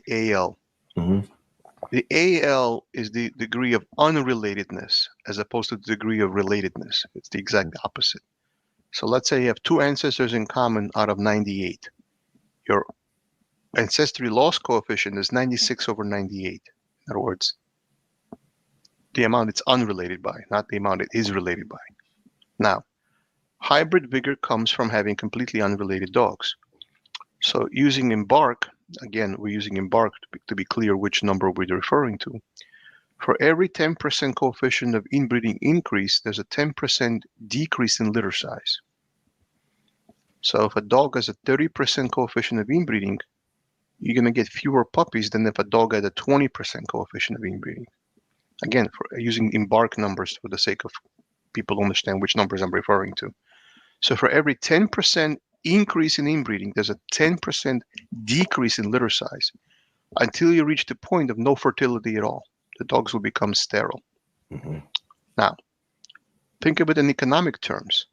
AL. Mhm. The AL is the degree of unrelatedness as opposed to the degree of relatedness. It's the exact opposite. So let's say you have 2 ancestors in common out of 98. Your ancestry loss coefficient is 96 over 98. In other words, the amount it's unrelated by, not the amount it is related by. Now, hybrid vigor comes from having completely unrelated dogs. So using Embark, again, we're using Embark to be clear which number we're referring to. For every 10% coefficient of inbreeding increase, there's a 10% decrease in litter size. So if a dog has a 30% coefficient of inbreeding, you're going to get fewer puppies than if a dog had a 20% coefficient of inbreeding. Again, for using Embark numbers for the sake of people understand which numbers I'm referring to. So for every 10% increase in inbreeding, there's a 10% decrease in litter size until you reach the point of no fertility at all. The dogs will become sterile. Mhm. Now, think of it in economic terms.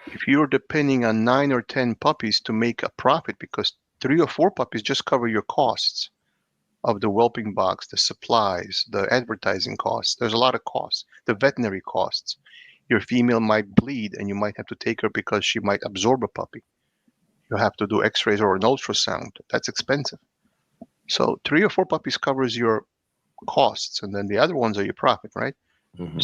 If you're depending on 9 or 10 puppies to make a profit, because 3 or 4 puppies just cover your costs of the whelping box, the supplies, the advertising costs. There's a lot of costs, the veterinary costs. Your female might bleed and you might have to take her because she might absorb a puppy. You have to do x-rays or an ultrasound. That's expensive. So 3 or 4 puppies covers your costs, and then the other ones are your profit, right? Mhm.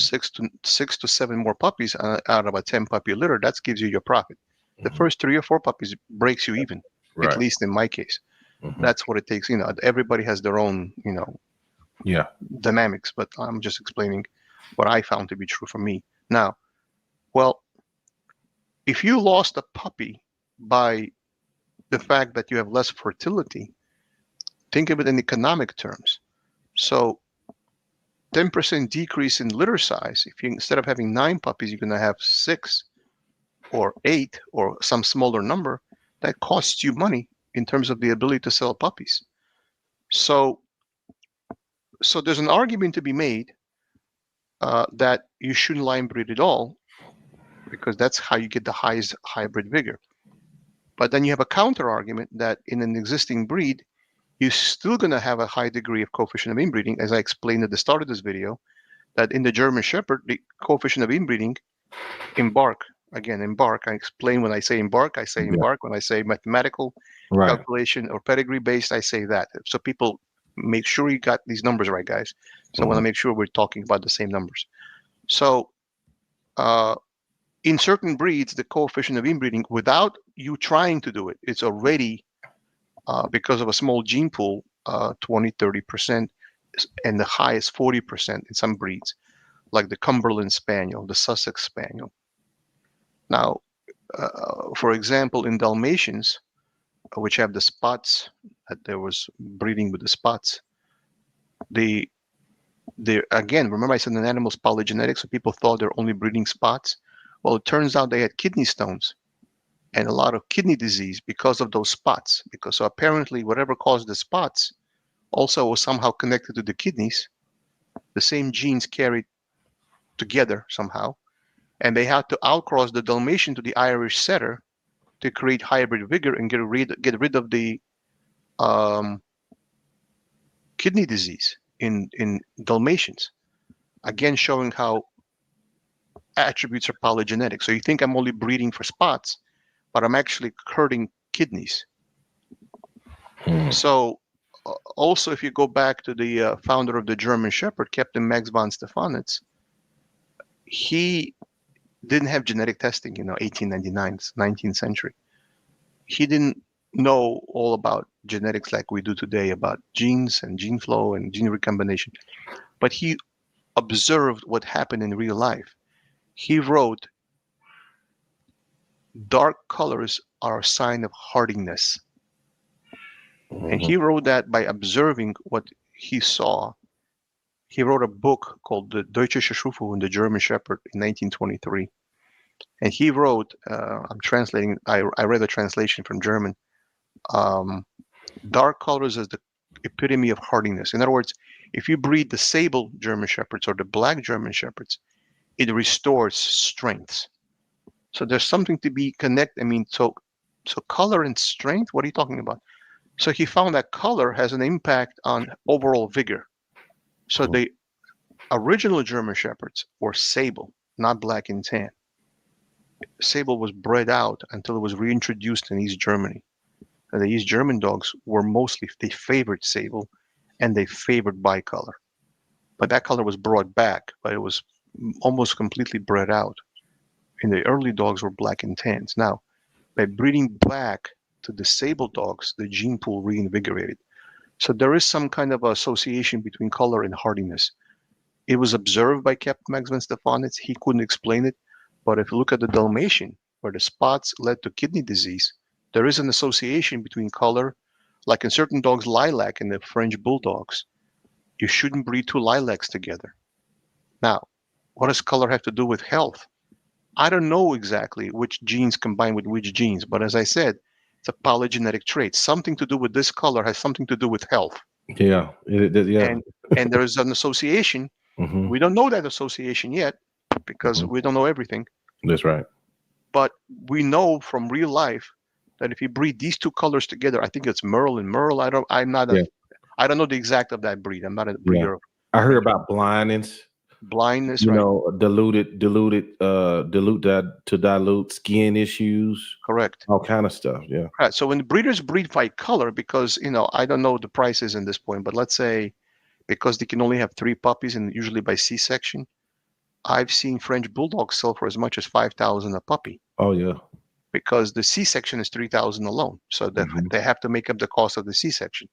6 to 7 more puppies out of a 10 puppy litter, that gives you your profit. The first 3 or 4 puppies breaks you even, at Right. least in my case. Mhm. That's what it takes. Everybody has their own, Yeah. dynamics, but I'm just explaining what I found to be true for me. Now, well, if you lost a puppy by the fact that you have less fertility, think of it in economic terms. So 10% decrease in litter size, if you instead of having 9 puppies, you're going to have 6 or 8 or some smaller number, that costs you money in terms of the ability to sell puppies. So there's an argument to be made that you shouldn't line breed at all, because that's how you get the highest hybrid vigor. But then you have a counter argument that in an existing breed, you're still going to have a high degree of coefficient of inbreeding, as I explained at the start of this video, that in the German Shepherd, the coefficient of inbreeding, Embark, I explain when I say Embark, I say Yeah. Embark. When I say mathematical Right. calculation or pedigree based, I say that. So people make sure you got these numbers right, guys. So I want to make sure we're talking about the same numbers. So 10% in certain breeds, the coefficient of inbreeding, without you trying to do it, it's already, because of a small gene pool, 20, 30%, and the highest 40% in some breeds, like the Cumberland Spaniel, the Sussex Spaniel. Now, for example, in Dalmatians, which have the spots, that there was breeding with the spots, they again, remember I said an animal's polygenetic, so people thought they're only breeding spots. Well, it turns out they had kidney stones and a lot of kidney disease because of those spots. Because so apparently whatever caused the spots also was somehow connected to the kidneys. The same genes carried together somehow. And they had to outcross the Dalmatian to the Irish setter to create hybrid vigor and get rid of the kidney disease in Dalmatians. Again, showing how attributes are polygenetic. So you think I'm only breeding for spots, but I'm actually hurting kidneys. So also, if you go back to the founder of the German Shepherd, Captain Max von Stephanitz, he didn't have genetic testing, 1899, 19th century. He didn't know all about genetics like we do today, about genes and gene flow and gene recombination. But he observed what happened in real life. He wrote, dark colors are a sign of hardiness. And he wrote that by observing what he saw. He wrote a book called the Deutsche Schufu, the German Shepherd, in 1923. And he wrote, I'm translating, I read the translation from German, dark colors as the epitome of hardiness. In other words, if you breed the sable German Shepherds or the black German Shepherds, it restores strengths. So there's something to be connected. So color and strength, what are you talking about? So he found that color has an impact on overall vigor. So the original German Shepherds were sable, not black and tan. Sable was bred out until it was reintroduced in East Germany. And the East German dogs were they favored sable and they favored bicolor. But that color was brought back, but it was almost completely bred out. And the early dogs were black and tans. Now, by breeding back to the sable dogs, the gene pool reinvigorated. So there is some kind of association between color and hardiness. It was observed by Captain Max von Stephanitz. He couldn't explain it. But if you look at the Dalmatian, where the spots led to kidney disease, there is an association between color, like in certain dogs, lilac and the French bulldogs. You shouldn't breed two lilacs together. Now, what does color have to do with health? I don't know exactly which genes combine with which genes, but as I said, it's a polygenetic trait. Something to do with this color has something to do with health. Yeah. Yeah. And there is an association. We don't know that association yet because we don't know everything. That's right. But we know from real life that if you breed these two colors together, I think it's Merle and Merle. I don't know the exact of that breed. I'm not a breeder. I heard about blindness, right? dilute that to dilute skin issues. Correct. All kind of stuff. Yeah. Right. So when the breeders breed by color, because I don't know the prices in this point, but let's say because they can only have 3 puppies and usually by C-section, I've seen French bulldogs sell for as much as $5,000 a puppy. Oh yeah. Because the C-section is $3,000 alone, so they have to make up the cost of the C-section.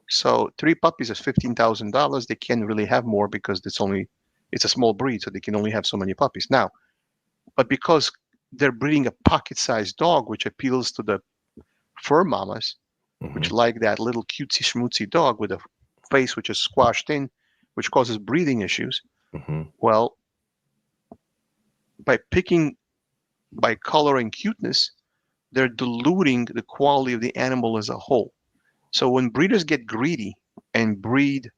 So 3 puppies is $15,000. They can't really have more because it's a small breed, so they can only have so many puppies. Now, but because they're breeding a pocket-sized dog, which appeals to the fur mamas, which like that little cutesy schmootsy dog with a face which is squashed in, which causes breathing issues. Well, by color and cuteness, they're diluting the quality of the animal as a whole. So when breeders get greedy and breed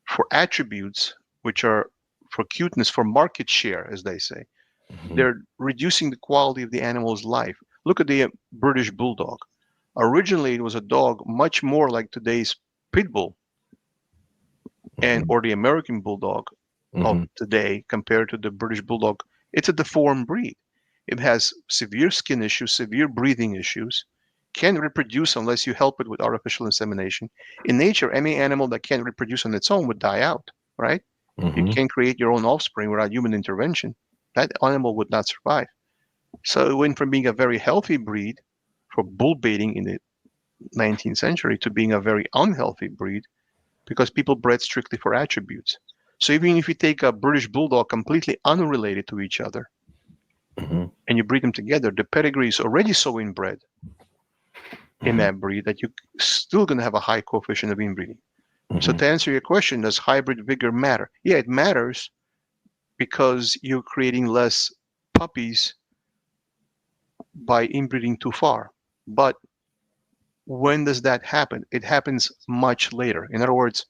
for attributes, which are for cuteness, for market share, as they say, they're reducing the quality of the animal's life. Look at the British Bulldog. Originally, it was a dog much more like today's pit bull or the American Bulldog of today compared to the British Bulldog. It's a deformed breed. It has severe skin issues, severe breathing issues, can't reproduce unless you help it with artificial insemination. In nature, any animal that can't reproduce on its own would die out, right? You can't create your own offspring without human intervention. that animal would not survive. So it went from being a very healthy breed for bull baiting in the 19th century to being a very unhealthy breed because people bred strictly for attributes. So even if you take a British Bulldog completely unrelated to each other Mm-hmm. and you breed them together, the pedigree is already so inbred in that breed that you're still going to have a high coefficient of inbreeding. So to answer your question, does hybrid vigor matter? Yeah, it matters because you're creating less puppies by inbreeding too far. But when does that happen? It happens much later. In other words,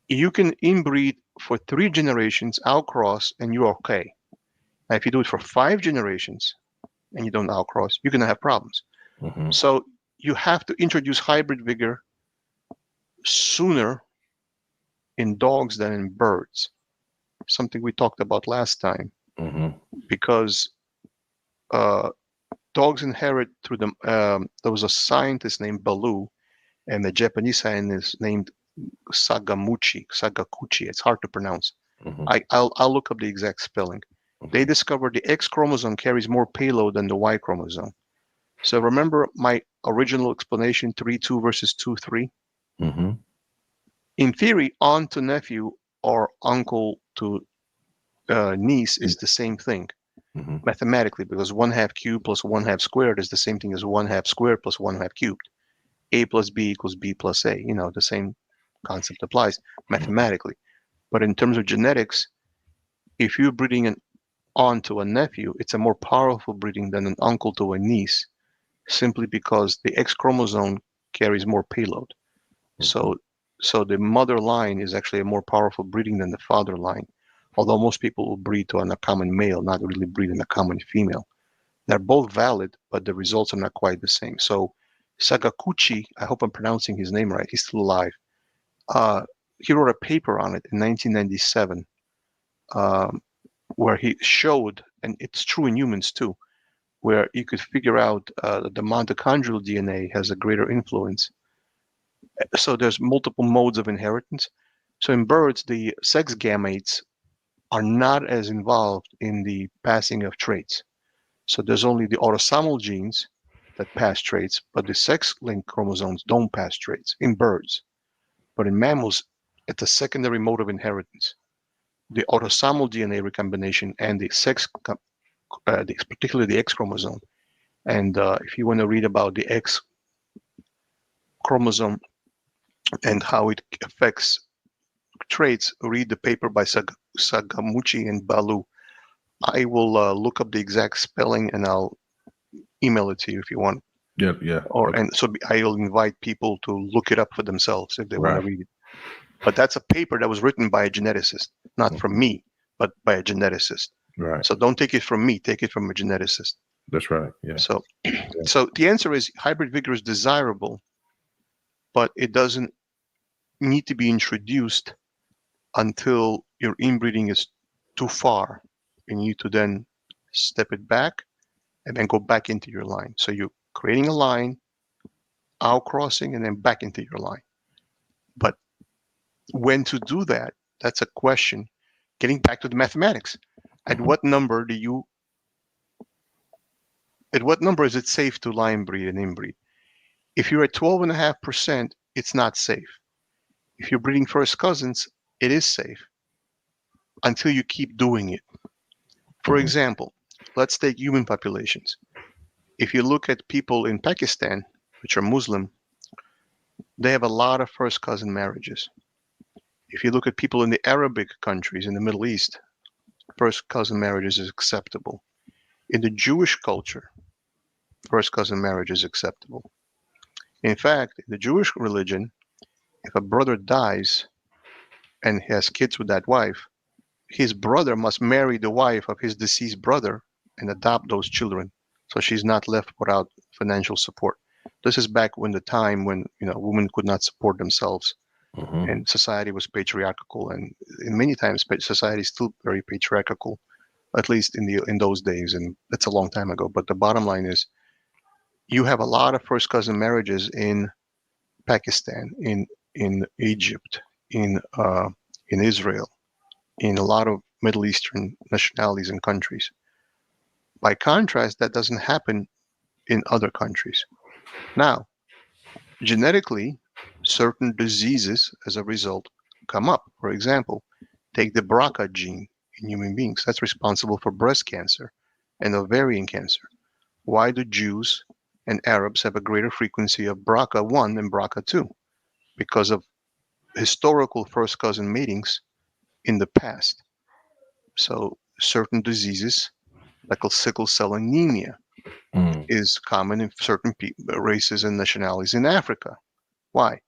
you can inbreed for 3 generations, outcross, and you're okay. Now, if you do it for 5 generations and you don't outcross, you're going to have problems. Mm-hmm. So you have to introduce hybrid vigor sooner in dogs than in birds, something we talked about last time, Mm-hmm. because dogs inherit through them. There was a scientist named Baloo, and the Japanese scientist named Sagaguchi. It's hard to pronounce. Mm-hmm. I'll look up the exact spelling. They discovered the X chromosome carries more payload than the Y chromosome. So remember my original explanation, 3-2 versus 2-3? Mm-hmm. In theory, aunt to nephew or uncle to niece is the same thing Mm-hmm. mathematically, because 1/2 cubed plus 1/2 squared is the same thing as 1/2 squared plus 1/2 cubed. A plus B equals B plus A. The same concept applies mathematically. But in terms of genetics, if you're breeding an aunt to a nephew, it's a more powerful breeding than an uncle to a niece, simply because the X chromosome carries more payload. So the mother line is actually a more powerful breeding than the father line. Although most people will breed to a common male, not really breed in a common female. They're both valid, but the results are not quite the same. So Sagaguchi, I hope I'm pronouncing his name right, he's still alive. He wrote a paper on it in 1997, where he showed, and it's true in humans too, where you could figure out that the mitochondrial DNA has a greater influence. So there's multiple modes of inheritance. So in birds, the sex gametes are not as involved in the passing of traits. So there's only the autosomal genes that pass traits, but the sex-linked chromosomes don't pass traits in birds. But in mammals, it's a secondary mode of inheritance. The autosomal DNA recombination and the particularly the X chromosome. And if you want to read about the X chromosome and how it affects traits, read the paper by Sagaguchi and Baloo. I will look up the exact spelling and I'll email it to you if you want. Yeah, yeah. And so I'll invite people to look it up for themselves if they want to Right. read it. But that's a paper that was written by a geneticist, not from me, but by a geneticist. Right. So don't take it from me, take it from a geneticist. That's right. Yeah. So the answer is hybrid vigor is desirable, but it doesn't need to be introduced until your inbreeding is too far. You need to then step it back and then go back into your line. So you're creating a line, outcrossing, and then back into your line. But when to do that, that's a question. Getting back to the mathematics. At what number is it safe to line breed and inbreed? If you're at 12.5%, it's not safe. If you're breeding first cousins, it is safe until you keep doing it. For example, let's take human populations. If you look at people in Pakistan, which are Muslim, they have a lot of first cousin marriages. If you look at people in the Arabic countries in the Middle East, first cousin marriages is acceptable. In the Jewish culture, first cousin marriage is acceptable. In fact, in the Jewish religion, if a brother dies and has kids with that wife, his brother must marry the wife of his deceased brother and adopt those children, so she's not left without financial support. This is back when the time when women could not support themselves, and society was patriarchal, and in many times society is still very patriarchal, at least in those days, and that's a long time ago. But the bottom line is, you have a lot of first cousin marriages in Pakistan, in Egypt, in Israel, in a lot of Middle Eastern nationalities and countries. By contrast, that doesn't happen in other countries. Now, genetically, certain diseases as a result come up. For example, take the BRCA gene in human beings. That's responsible for breast cancer and ovarian cancer. Why do Jews and Arabs have a greater frequency of BRCA1 than BRCA2? Because of historical first cousin matings in the past. So certain diseases, like sickle cell anemia, is common in certain races and nationalities in Africa. Why?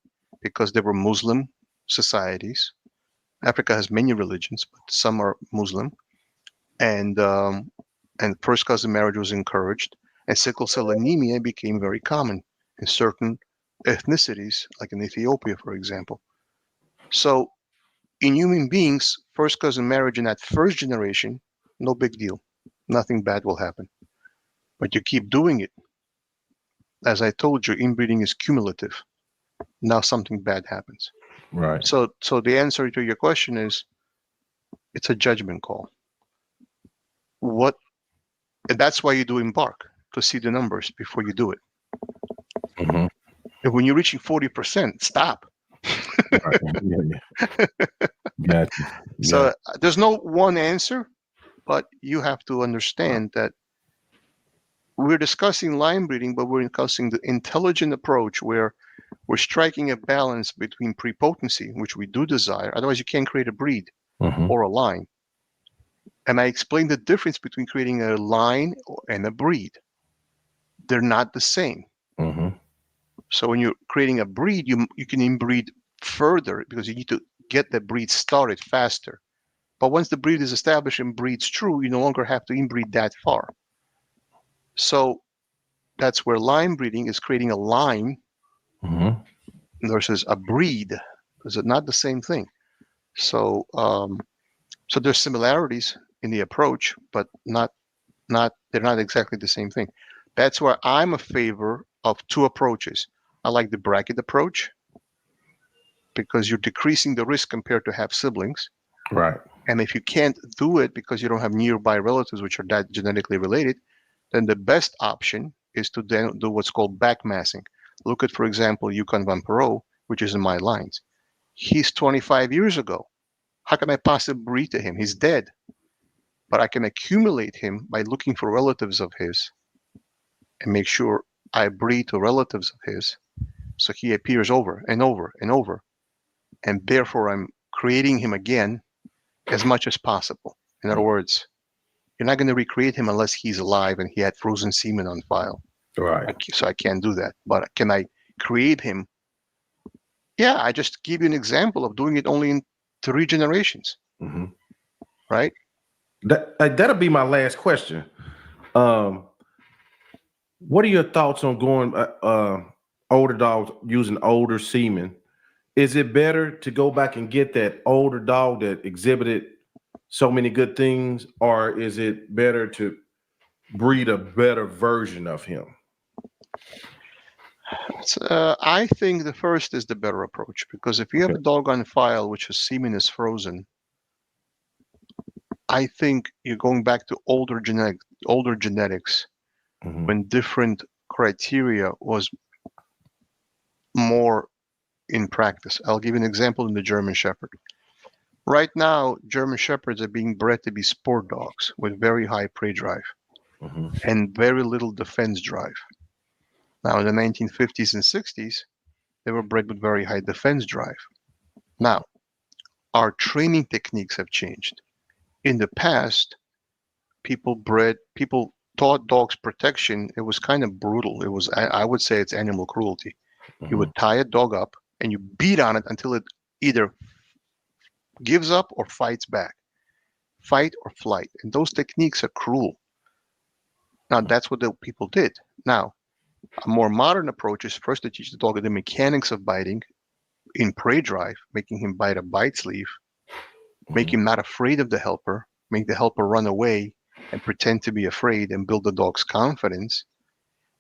Because there were Muslim societies. Africa has many religions, but some are Muslim, and first cousin marriage was encouraged, and sickle cell anemia became very common in certain ethnicities, like in Ethiopia, for example. So in human beings, first cousin marriage in that first generation, no big deal. Nothing bad will happen. But you keep doing it. As I told you, inbreeding is cumulative. Now something bad happens. Right. So the answer to your question is, it's a judgment call. And that's why you do embark, to see the numbers before you do it. Mm-hmm. And when you're reaching 40%, stop. Right. Yeah. Gotcha. So there's no one answer, but you have to understand that we're discussing line breeding, but we're discussing the intelligent approach where we're striking a balance between prepotency, which we do desire. Otherwise, you can't create a breed or a line. And I explained the difference between creating a line and a breed. They're not the same. Mm-hmm. So when you're creating a breed, you can inbreed further because you need to get the breed started faster. But once the breed is established and breeds true, you no longer have to inbreed that far. So that's where line breeding is creating a line versus a breed, because it's not the same thing. So so there's similarities in the approach, but they're not exactly the same thing. That's why I'm a favor of two approaches. I like the bracket approach because you're decreasing the risk compared to half siblings. Right. And if you can't do it because you don't have nearby relatives which are that genetically related, then the best option is to then do what's called backmassing. Look at, for example, Yukon Van Perot, which is in my lines. He's 25 years ago. How can I possibly breed to him? He's dead. But I can accumulate him by looking for relatives of his and make sure I breed to relatives of his so he appears over and over and over. And therefore, I'm creating him again as much as possible. In other words, you're not going to recreate him unless he's alive and he had frozen semen on file. Right. So I can't do that. But can I create him? Yeah, I just give you an example of doing it only in 3 generations. Mm-hmm. Right? That'll be my last question. What are your thoughts on going older dogs using older semen? Is it better to go back and get that older dog that exhibited so many good things, or is it better to breed a better version of him? I think the first is the better approach, because if you have a dog on file which his semen is frozen, I think you're going back to older genetics when different criteria was more in practice. I'll give you an example in the German Shepherd. Right now, German Shepherds are being bred to be sport dogs with very high prey drive and very little defense drive. Now, in the 1950s and 60s, they were bred with very high defense drive. Now, our training techniques have changed. In the past, people taught dogs protection. It was kind of brutal. It was, I would say, it's animal cruelty. You would tie a dog up and you beat on it until it either gives up or fights back. Fight or flight. And those techniques are cruel. Now, that's what the people did. Now, a more modern approach is first to teach the dog the mechanics of biting in prey drive, making him bite a bite sleeve, make him not afraid of the helper, make the helper run away and pretend to be afraid and build the dog's confidence.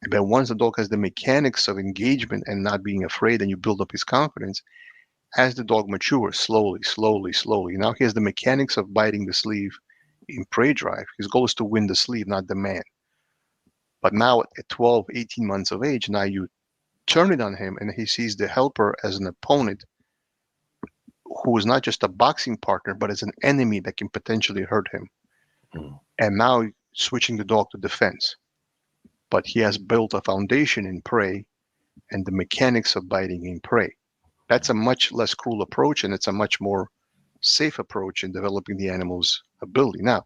And then once the dog has the mechanics of engagement and not being afraid and you build up his confidence, As the dog matures, slowly, slowly, slowly. Now he has the mechanics of biting the sleeve in prey drive. His goal is to win the sleeve, not the man. But now at 12, 18 months of age, now you turn it on him and he sees the helper as an opponent who is not just a boxing partner, but as an enemy that can potentially hurt him. And now switching the dog to defense. But he has built a foundation in prey and the mechanics of biting in prey. That's a much less cruel approach, and it's a much more safe approach in developing the animal's ability. Now,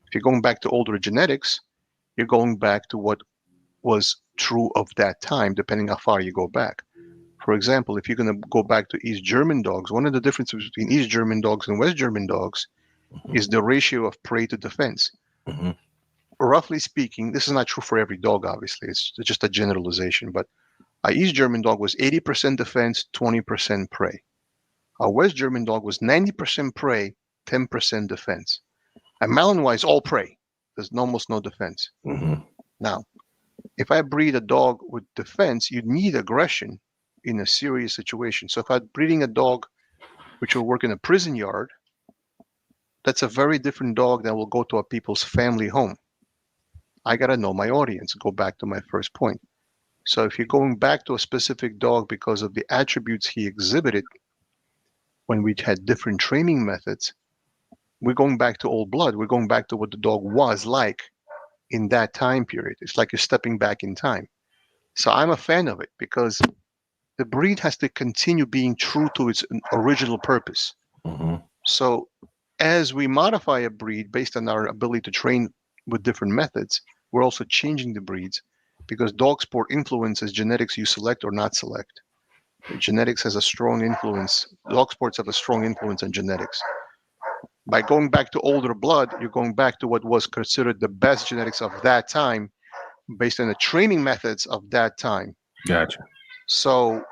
if you're going back to older genetics, you're going back to what was true of that time, depending how far you go back. For example, if you're going to go back to East German dogs, one of the differences between East German dogs and West German dogs is the ratio of prey to defense. Roughly speaking, this is not true for every dog, obviously. It's just a generalization, but a East German dog was 80% defense, 20% prey. A West German dog was 90% prey, 10% defense. And Malinois is all prey. There's almost no defense. Now, if I breed a dog with defense, you need aggression in a serious situation. So if I'm breeding a dog which will work in a prison yard, that's a very different dog that will go to a people's family home. I got to know my audience, go back to my first point. So if you're going back to a specific dog because of the attributes he exhibited when we had different training methods, we're going back to old blood. We're going back to what the dog was like in that time period. It's like you're stepping back in time. So I'm a fan of it because the breed has to continue being true to its original purpose. So as we modify a breed based on our ability to train with different methods, we're also changing the breeds because dog sport influences genetics you select or not select. Genetics has a strong influence. Dog sports have a strong influence on genetics. By going back to older blood, you're going back to what was considered the best genetics of that time based on the training methods of that time. Gotcha. So,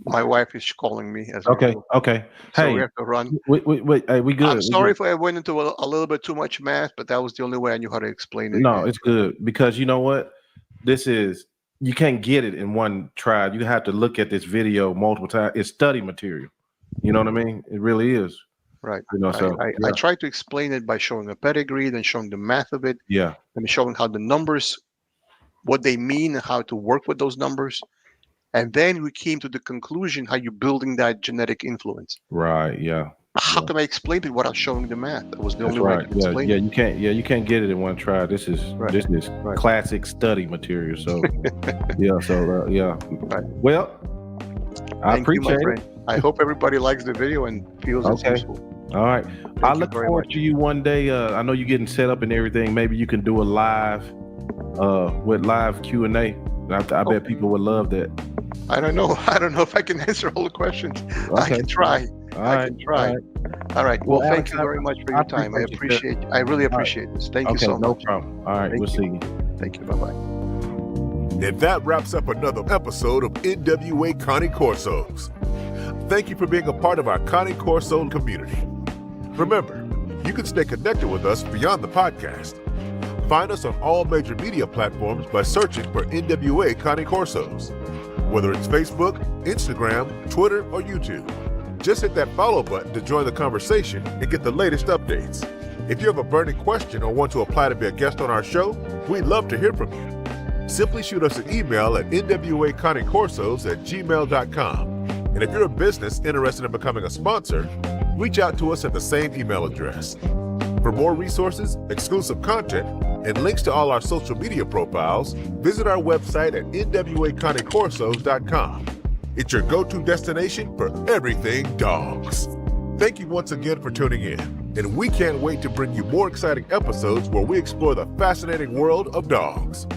my wife is calling me. As Okay. well. Okay. So Hey, we have to run. wait. Hey, we good. I'm sorry We if I went into a little bit too much math, but that was the only way I knew how to explain it. No, it's good because you know what? You can't get it in one try. You have to look at this video multiple times. It's study material. You know what I mean? It really is. Right. You know, so I tried to explain it by showing a pedigree, then showing the math of it, and showing how the numbers, what they mean, and how to work with those numbers. And then we came to the conclusion how you're building that genetic influence. Right. Yeah. How can I explain it without showing the math? That was the only way I could Yeah. explain Yeah. it. You can't get it in one try. This is classic study material. So yeah. So yeah. Right. Well, I appreciate it. I hope everybody likes the video and feels it's useful. All right. I look very forward much. to you one day. I know you're getting set up and everything. Maybe you can do a live with live Q&A. I bet people would love that. I don't know. I don't know if I can answer all the questions. Okay. I can try. I can try. All right. Well, thank you very much for your time. I really appreciate this. Thank you so much. No problem. All right. We'll see you. Thank you. Bye-bye. And that wraps up another episode of NWA Cane Corsos. Thank you for being a part of our Cane Corso community. Remember, you can stay connected with us beyond the podcast. Find us on all major media platforms by searching for NWA Cane Corsos. Whether it's Facebook, Instagram, Twitter, or YouTube. Just hit that follow button to join the conversation and get the latest updates. If you have a burning question or want to apply to be a guest on our show, we'd love to hear from you. Simply shoot us an email at nwacanecorsos@gmail.com. And if you're a business interested in becoming a sponsor, reach out to us at the same email address. For more resources, exclusive content, and links to all our social media profiles, visit our website at nwacanecorsos.com. It's your go-to destination for everything dogs. Thank you once again for tuning in, and we can't wait to bring you more exciting episodes where we explore the fascinating world of dogs.